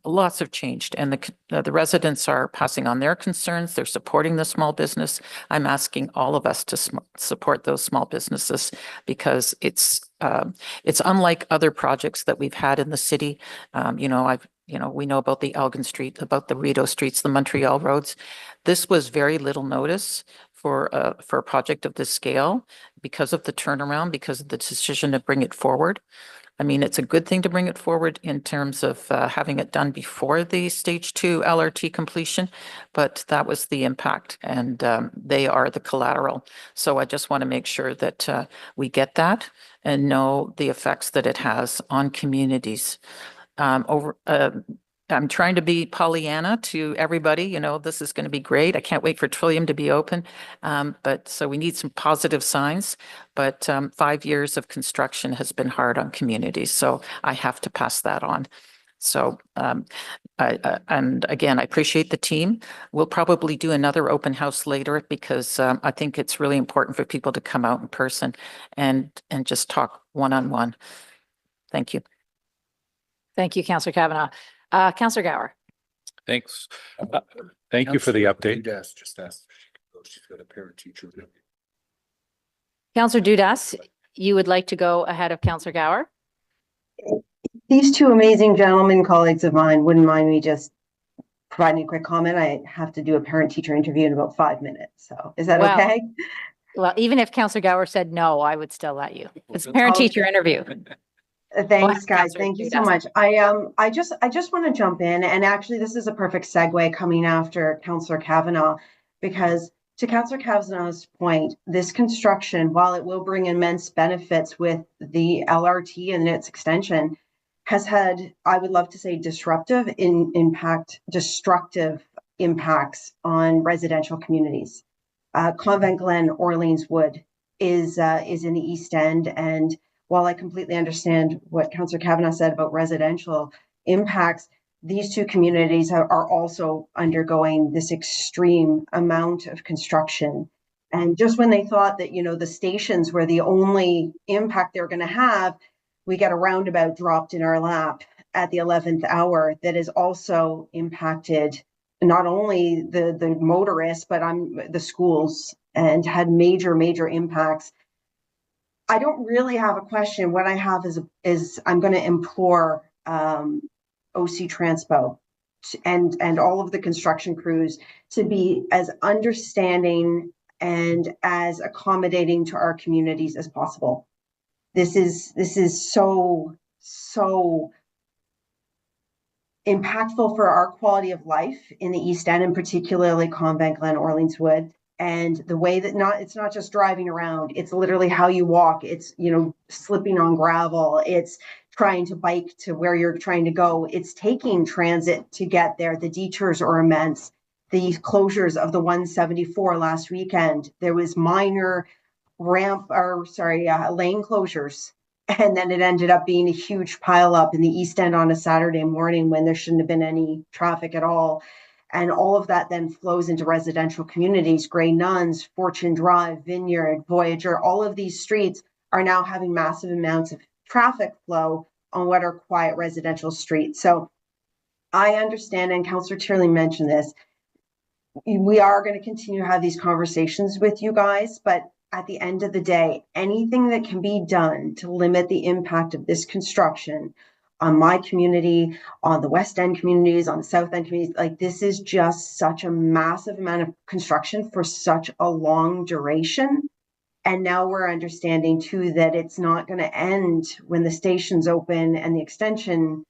lots have changed, and the residents are passing on their concerns. They're supporting the small business. I'm asking all of us to support those small businesses, because it's unlike other projects that we've had in the city. we know about the Elgin Street, about the Rideau Streets, the Montreal roads. This was very little notice for a project of this scale because of the turnaround, because of the decision to bring it forward. I mean, it's a good thing to bring it forward in terms of having it done before the stage 2 LRT completion, but that was the impact, and they are the collateral. So I just want to make sure that we get that and know the effects that it has on communities. I'm trying to be Pollyanna to everybody, this is going to be great. I can't wait for Trillium to be open. But so we need some positive signs, but 5 years of construction has been hard on communities. So I have to pass that on. So, and again, I appreciate the team. We'll probably do another open house later because I think it's really important for people to come out in person and just talk one-on-one. Thank you.
Thank you, Councillor Kavanaugh. Councillor Gower.
Thanks. Thank you for the update.
Just asked. She's got a parent teacher.
Councillor Dudas, you would like to go ahead of Councillor Gower?
These two amazing gentlemen, colleagues of mine, wouldn't mind me just providing a quick comment. I have to do a parent teacher interview in about 5 minutes. So is that okay?
Well, even if Councillor Gower said no, I would still let you. It's a parent teacher interview.
Thanks, guys. Thank you so much. I just want to jump in, and actually this is a perfect segue coming after Councillor Kavanaugh, because to Councillor Kavanaugh's point, this construction, while it will bring immense benefits with the LRT and its extension, has had, I would love to say, destructive impacts on residential communities. Convent Glen, Orleans Wood is in the East End, and while I completely understand what Councillor Kavanaugh said about residential impacts, these two communities are also undergoing this extreme amount of construction. And just when they thought that, the stations were the only impact they're going to have, we get a roundabout dropped in our lap at the 11th hour that has also impacted not only the motorists, but the schools, and had major impacts. I don't really have a question. What I have is I'm going to implore OC Transpo and all of the construction crews to be as understanding and as accommodating to our communities as possible. This is so impactful for our quality of life in the East End, and particularly Convent Glen, Orleans Wood. And the way that it's not just driving around, it's literally how you walk. It's, slipping on gravel. It's trying to bike to where you're trying to go. It's taking transit to get there. The detours are immense. The closures of the 174 last weekend, there was minor lane closures. And then it ended up being a huge pileup in the East End on a Saturday morning when there shouldn't have been any traffic at all. And all of that then flows into residential communities. Grey Nuns, Fortune Drive, Vineyard, Voyager, all of these streets are now having massive amounts of traffic flow on what are quiet residential streets. So I understand, and Councillor Tierley mentioned this, we are going to continue to have these conversations with you guys, but at the end of the day, anything that can be done to limit the impact of this construction on my community, on the West End communities, on the South End communities, this is just such a massive amount of construction for such a long duration. And now we're understanding too that it's not going to end when the stations open and the extension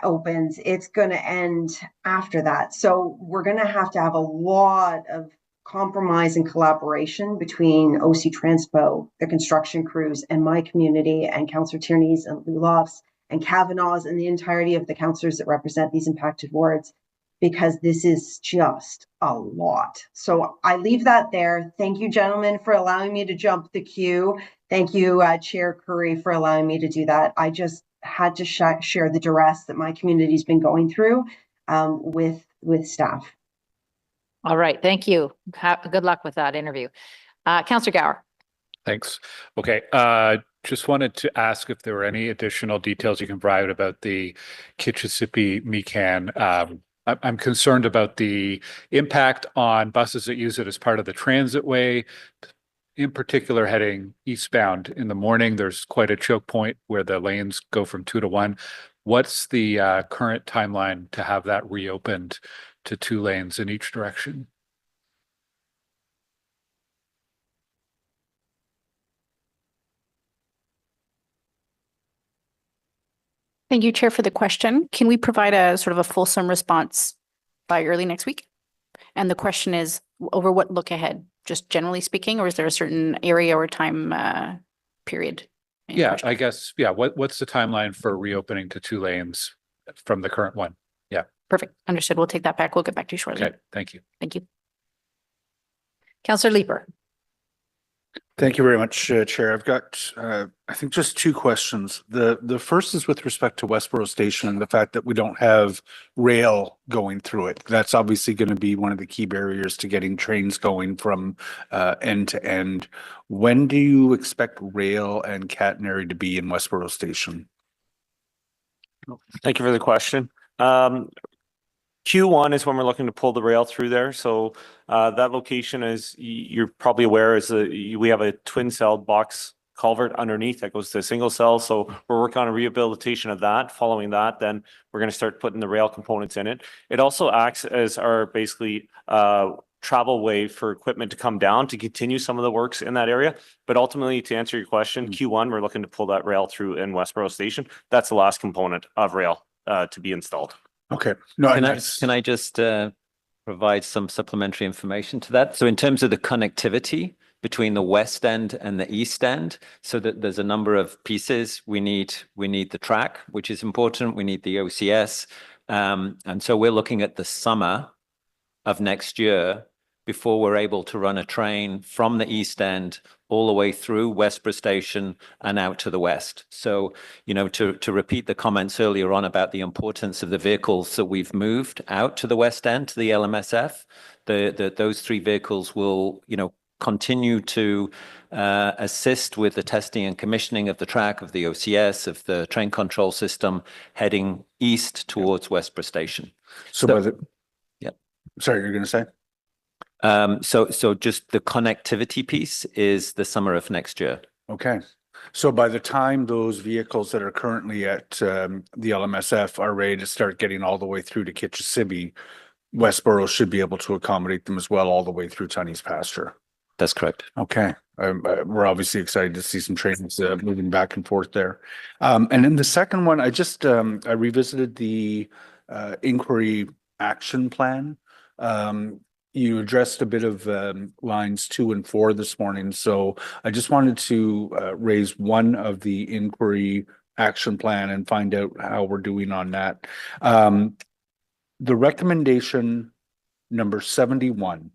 opens. It's going to end after that. So we're going to have a lot of compromise and collaboration between OC Transpo, the construction crews, and my community, and Councillor Tierney's and Lulof's and Kavanaugh's and the entirety of the councillors that represent these impacted wards, because this is just a lot. So I leave that there. Thank you, gentlemen, for allowing me to jump the queue. Thank you, Chair Curry, for allowing me to do that. I just had to share the duress that my community's been going through with staff.
All right. Thank you. Good luck with that interview. Councillor Gower.
Thanks. Okay. Just wanted to ask if there were any additional details you can provide about the Kitchissippi-Mecan. I'm concerned about the impact on buses that use it as part of the transit way. In particular, heading eastbound in the morning, there's quite a choke point where the lanes go from 2 to 1. what's the current timeline to have that reopened to 2 lanes in each direction?
Thank you, Chair, for the question. Can we provide a sort of a fulsome response by early next week? And the question is over what look ahead, just generally speaking, or is there a certain area or time period?
Yeah,
question?
I guess, yeah. What's the timeline for reopening to 2 lanes from the current one? Yeah.
Perfect. Understood. We'll take that back. We'll get back to you shortly.
Okay, thank you.
Thank you. Councillor Leeper.
Thank you very much, Chair. I've got, I think, just 2 questions. The first is with respect to Westboro Station and the fact that we don't have rail going through it. That's obviously going to be one of the key barriers to getting trains going from end to end. When do you expect rail and catenary to be in Westboro Station?
Thank you for the question. Q1 is when we're looking to pull the rail through there. So that location, is you're probably aware, is we have a twin cell box culvert underneath that goes to a single cell. So we're working on a rehabilitation of that. Following that, then we're going to start putting the rail components in it. It also acts as our basically travel way for equipment to come down to continue some of the works in that area. But ultimately, to answer your question, Q1, we're looking to pull that rail through in Westboro Station. That's the last component of rail to be installed.
Okay. No,
Can I just provide some supplementary information to that? So in terms of the connectivity between the west end and the east end, so that there's a number of pieces. We need the track, which is important. We need the OCS. And so we're looking at the summer of next year before we're able to run a train from the east end all the way through Westboro Station and out to the west. So, to repeat the comments earlier on about the importance of the vehicles that we've moved out to the west end, to the LMSF, those 3 vehicles will, continue to assist with the testing and commissioning of the track, of the OCS, of the train control system, heading east towards Westboro Station.
Sorry, you're going to say?
So just the connectivity piece is the summer of next year.
Okay. So by the time those vehicles that are currently at the LMSF are ready to start getting all the way through to Kitchissippi, Westboro should be able to accommodate them as well all the way through Tunney's pasture.
That's correct.
Okay. We're obviously excited to see some trains moving back and forth there. And then the second one, I revisited the inquiry action plan. You addressed a bit of lines 2 and 4 this morning. So I just wanted to raise one of the inquiry action plan and find out how we're doing on that. The recommendation number 71.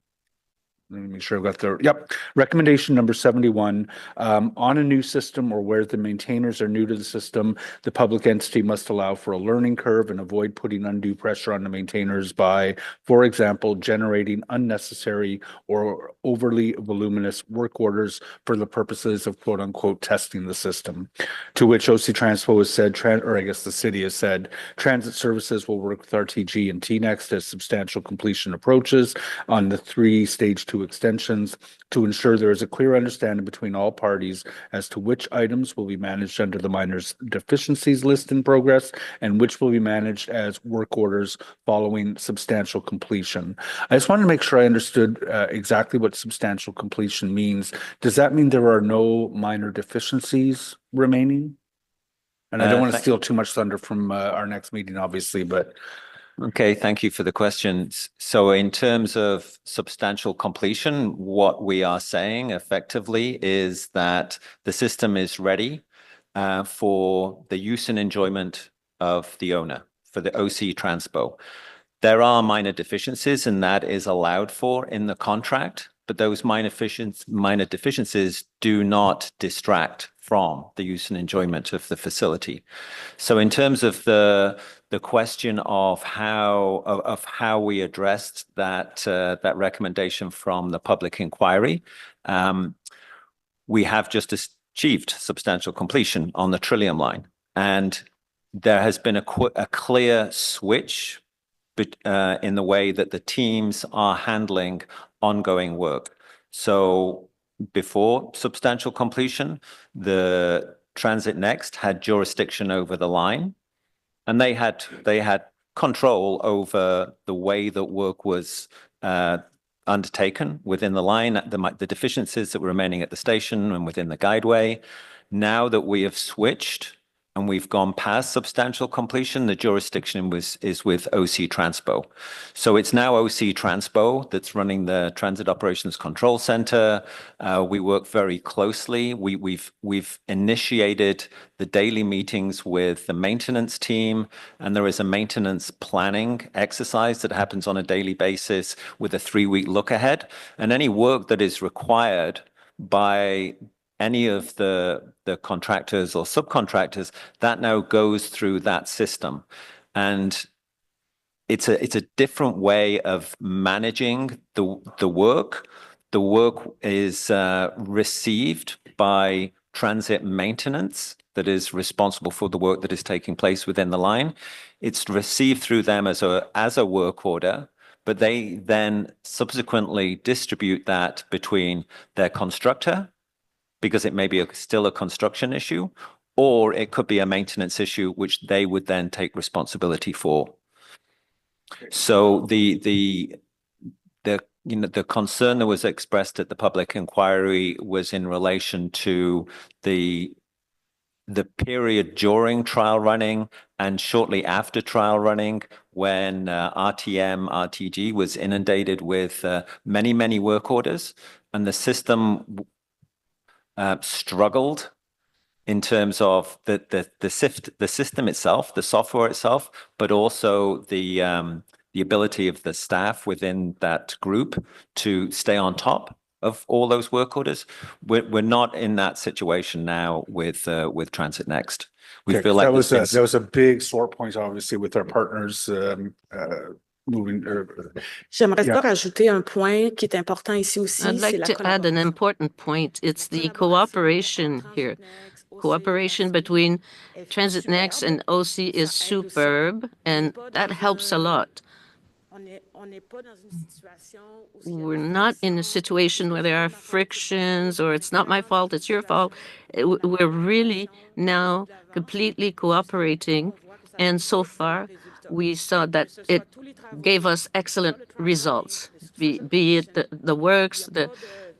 Let me make sure I've got the, yep. Recommendation number 71, on a new system or where the maintainers are new to the system, the public entity must allow for a learning curve and avoid putting undue pressure on the maintainers by, for example, generating unnecessary or overly voluminous work orders for the purposes of quote unquote testing the system. To which OC Transpo has said, or I guess the city has said, transit services will work with RTG and TNext as substantial completion approaches on the 3 stage 2 extensions to ensure there is a clear understanding between all parties as to which items will be managed under the minors deficiencies list in progress and which will be managed as work orders following substantial completion. I just wanted to make sure I understood exactly what substantial completion means. Does that mean there are no minor deficiencies remaining? And I don't want to steal too much thunder from our next meeting, obviously, but
Okay, thank you for the questions. So in terms of substantial completion, what we are saying effectively is that the system is ready for the use and enjoyment of the owner, for the OC Transpo. There are minor deficiencies, and that is allowed for in the contract, but those minor deficiencies do not distract from the use and enjoyment of the facility. So in terms of the question of how we addressed that recommendation from the public inquiry, we have just achieved substantial completion on the Trillium line, and there has been a clear switch in the way that the teams are handling ongoing work. So before substantial completion, the Transit Next had jurisdiction over the line. And they had control over the way that work was undertaken within the line, the deficiencies that were remaining at the station and within the guideway. Now that we have switched and we've gone past substantial completion, the jurisdiction is with OC Transpo. So it's now OC Transpo that's running the Transit Operations Control Center. We work very closely. We've initiated the daily meetings with the maintenance team, and there is a maintenance planning exercise that happens on a daily basis with a 3-week look ahead. And any work that is required by any of the contractors or subcontractors, that now goes through that system. And it's a different way of managing the work. The work is received by transit maintenance that is responsible for the work that is taking place within the line. It's received through them as a work order, but they then subsequently distribute that between their constructor, because it may be still a construction issue, or it could be a maintenance issue, which they would then take responsibility for. So the concern that was expressed at the public inquiry was in relation to the period during trial running and shortly after trial running, when RTG was inundated with many work orders, and the system struggled in terms of the system itself, the software itself, but also the ability of the staff within that group to stay on top of all those work orders. We're not in that situation now with Transit Next. We feel like
that was a big sore point, obviously, with our partners moving.
J'aimerais rajouter un point qui est important ici aussi.
I'd like to add an important point. It's the cooperation here. Cooperation between Transit Next and OC is superb, and that helps a lot. We're not in a situation where there are frictions or it's not my fault, it's your fault. We're really now completely cooperating. And so far, we saw that it gave us excellent results, be it the works, the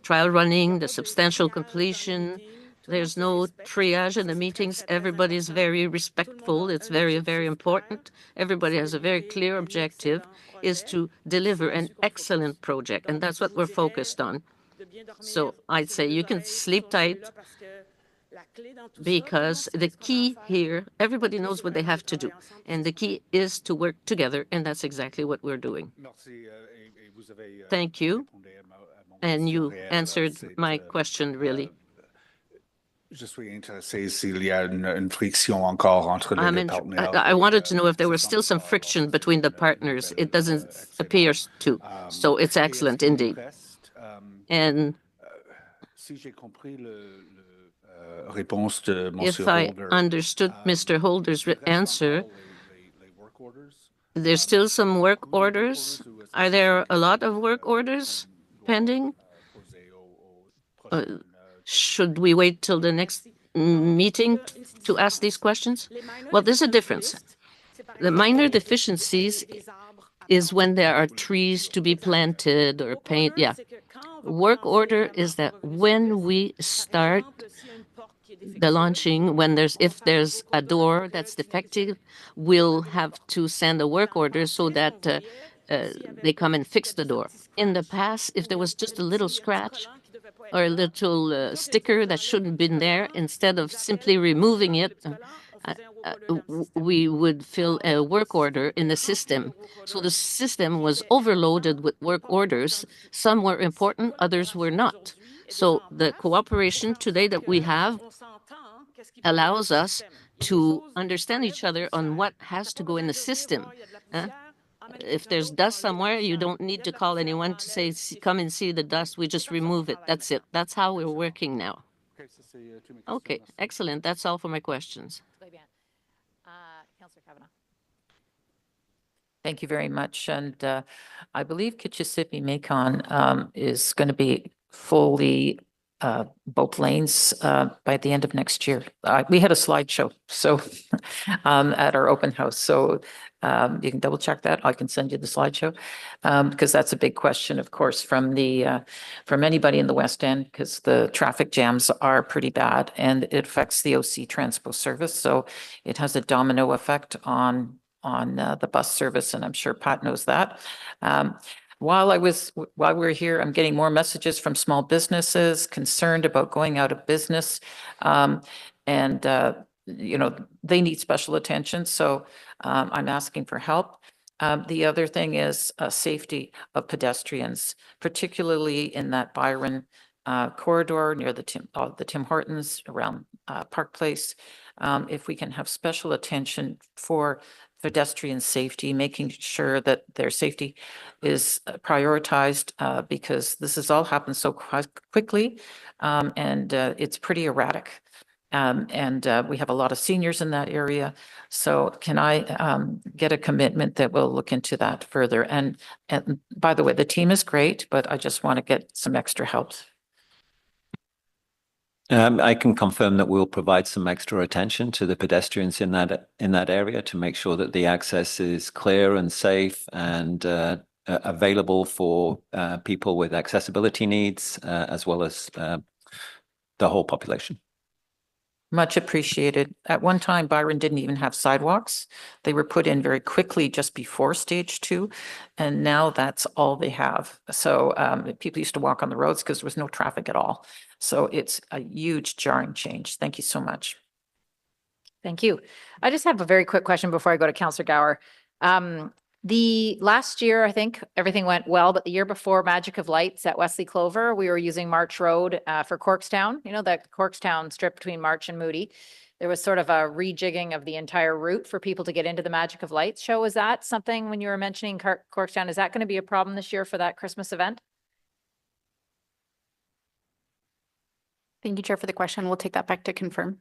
trial running, the substantial completion. There's no triage in the meetings. Everybody's very respectful. It's very, very important. Everybody has a very clear objective, is to deliver an excellent project. And that's what we're focused on. So I'd say you can sleep tight, because the key here, everybody knows what they have to do. And the key is to work together. And that's exactly what we're doing. Thank you. And you answered my question, really.
Je suis intéressé s'il y a une friction encore entre les partenaires.
I wanted to know if there was still some friction between the partners. It doesn't appear to. So it's excellent indeed. And if I understood Mr. Holder's answer, there's still some work orders. Are there a lot of work orders pending? Should we wait till the next meeting to ask these questions? Well, there's a difference. The minor deficiencies is when there are trees to be planted or paint. Yeah. Work order is that when we start the launching, if there's a door that's defective, we'll have to send a work order so that they come and fix the door. In the past, if there was just a little scratch or a little sticker that shouldn't have been there, instead of simply removing it, we would fill a work order in the system. So the system was overloaded with work orders. Some were important, others were not. So the cooperation today that we have allows us to understand each other on what has to go in the system. If there's dust somewhere, you don't need to call anyone to say, come and see the dust. We just remove it. That's it. That's how we're working now. Okay, excellent. That's all for my questions.
Councillor Kavanagh.
Thank you very much. And I believe Kitchissippi-Macon is going to be fully both lanes by the end of next year. We had a slideshow, so at our open house. So you can double check that. I can send you the slideshow because that's a big question, of course, from anybody in the West End, because the traffic jams are pretty bad and it affects the OC Transpo service. So it has a domino effect on the bus service, and I'm sure Pat knows that. While we're here, I'm getting more messages from small businesses concerned about going out of business. They need special attention. So I'm asking for help. The other thing is safety of pedestrians, particularly in that Byron corridor near the Tim Hortons around Park Place. If we can have special attention for pedestrian safety, making sure that their safety is prioritized because this has all happened so quickly and it's pretty erratic. We have a lot of seniors in that area. So can I get a commitment that we'll look into that further? And by the way, the team is great, but I just want to get some extra help.
I can confirm that we'll provide some extra attention to the pedestrians in that area to make sure that the access is clear and safe and available for people with accessibility needs as well as the whole population.
Much appreciated. At one time, Byron didn't even have sidewalks. They were put in very quickly just before stage 2. And now that's all they have. So people used to walk on the roads because there was no traffic at all. So it's a huge jarring change. Thank you so much.
Thank you. I just have a very quick question before I go to Councillor Gower. The last year, I think everything went well, but the year before Magic of Lights at Wesley Clover, we were using March Road for Corkstown, that Corkstown strip between March and Moody. There was sort of a rejigging of the entire route for people to get into the Magic of Lights show. Is that something when you were mentioning Corkstown, is that going to be a problem this year for that Christmas event?
Thank you, Chair, for the question. We'll take that back to confirm.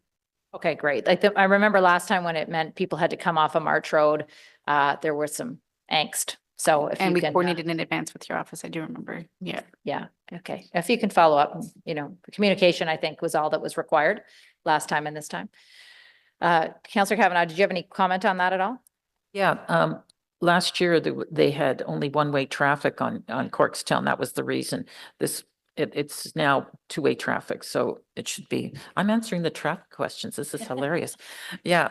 Okay, great. I remember last time when it meant people had to come off of March Road, there was some angst. So if
we coordinated in advance with your office, I do remember. Yeah.
Yeah. Okay. If you can follow up, communication, I think, was all that was required last time and this time. Councillor Kavanaugh, did you have any comment on that at all?
Yeah. Last year, they had only one-way traffic on Corkstown. That was the reason. It's now two-way traffic, so it should be. I'm answering the traffic questions. This is hilarious. Yeah.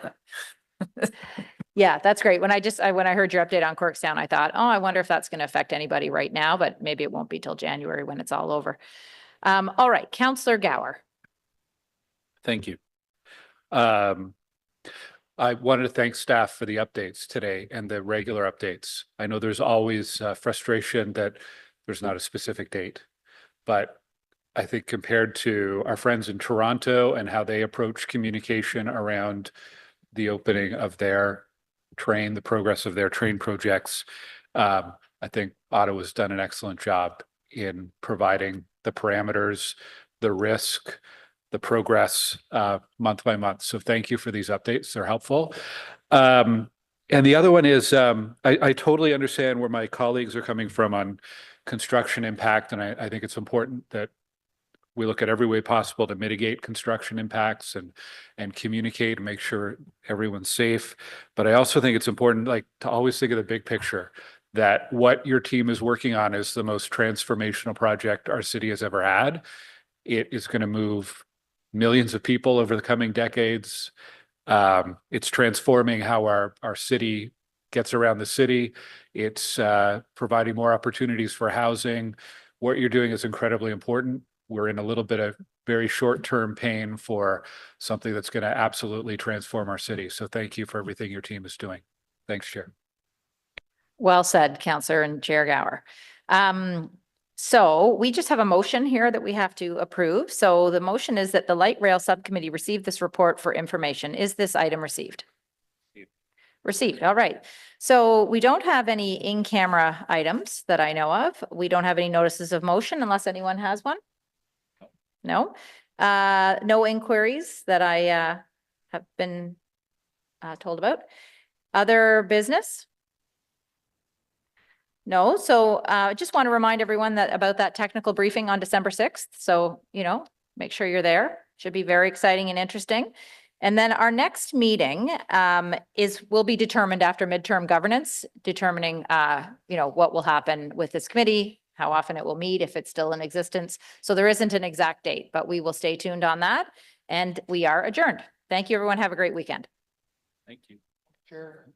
Yeah, that's great. When I heard your update on Corkstown, I thought, oh, I wonder if that's going to affect anybody right now, but maybe it won't be till January when it's all over. All right, Councillor Gower.
Thank you. I wanted to thank staff for the updates today and the regular updates. I know there's always frustration that there's not a specific date, but I think compared to our friends in Toronto and how they approach communication around the opening of their train, the progress of their train projects, I think Ottawa's done an excellent job in providing the parameters, the risk, the progress month by month. So thank you for these updates. They're helpful. And the other one is I totally understand where my colleagues are coming from on construction impact. And I think it's important that we look at every way possible to mitigate construction impacts and communicate and make sure everyone's safe. But I also think it's important to always think of the big picture, that what your team is working on is the most transformational project our city has ever had. It is going to move millions of people over the coming decades. It's transforming how our city gets around the city. It's providing more opportunities for housing. What you're doing is incredibly important. We're in a little bit of very short-term pain for something that's going to absolutely transform our city. So thank you for everything your team is doing. Thanks, Chair.
Well said, Councillor and Chair Gower. So we just have a motion here that we have to approve. So the motion is that the Light Rail Subcommittee receive this report for information. Is this item received? Received. All right. So we don't have any in-camera items that I know of. We don't have any notices of motion unless anyone has one. No. No inquiries that I have been told about. Other business? No. So I just want to remind everyone that about that technical briefing on December 6th. So, Make sure you're there. Should be very exciting and interesting. And then our next meeting will be determined after midterm governance, determining what will happen with this committee, how often it will meet, if it's still in existence. So there isn't an exact date, but we will stay tuned on that. And we are adjourned. Thank you, everyone. Have a great weekend.
Thank you.
Sure.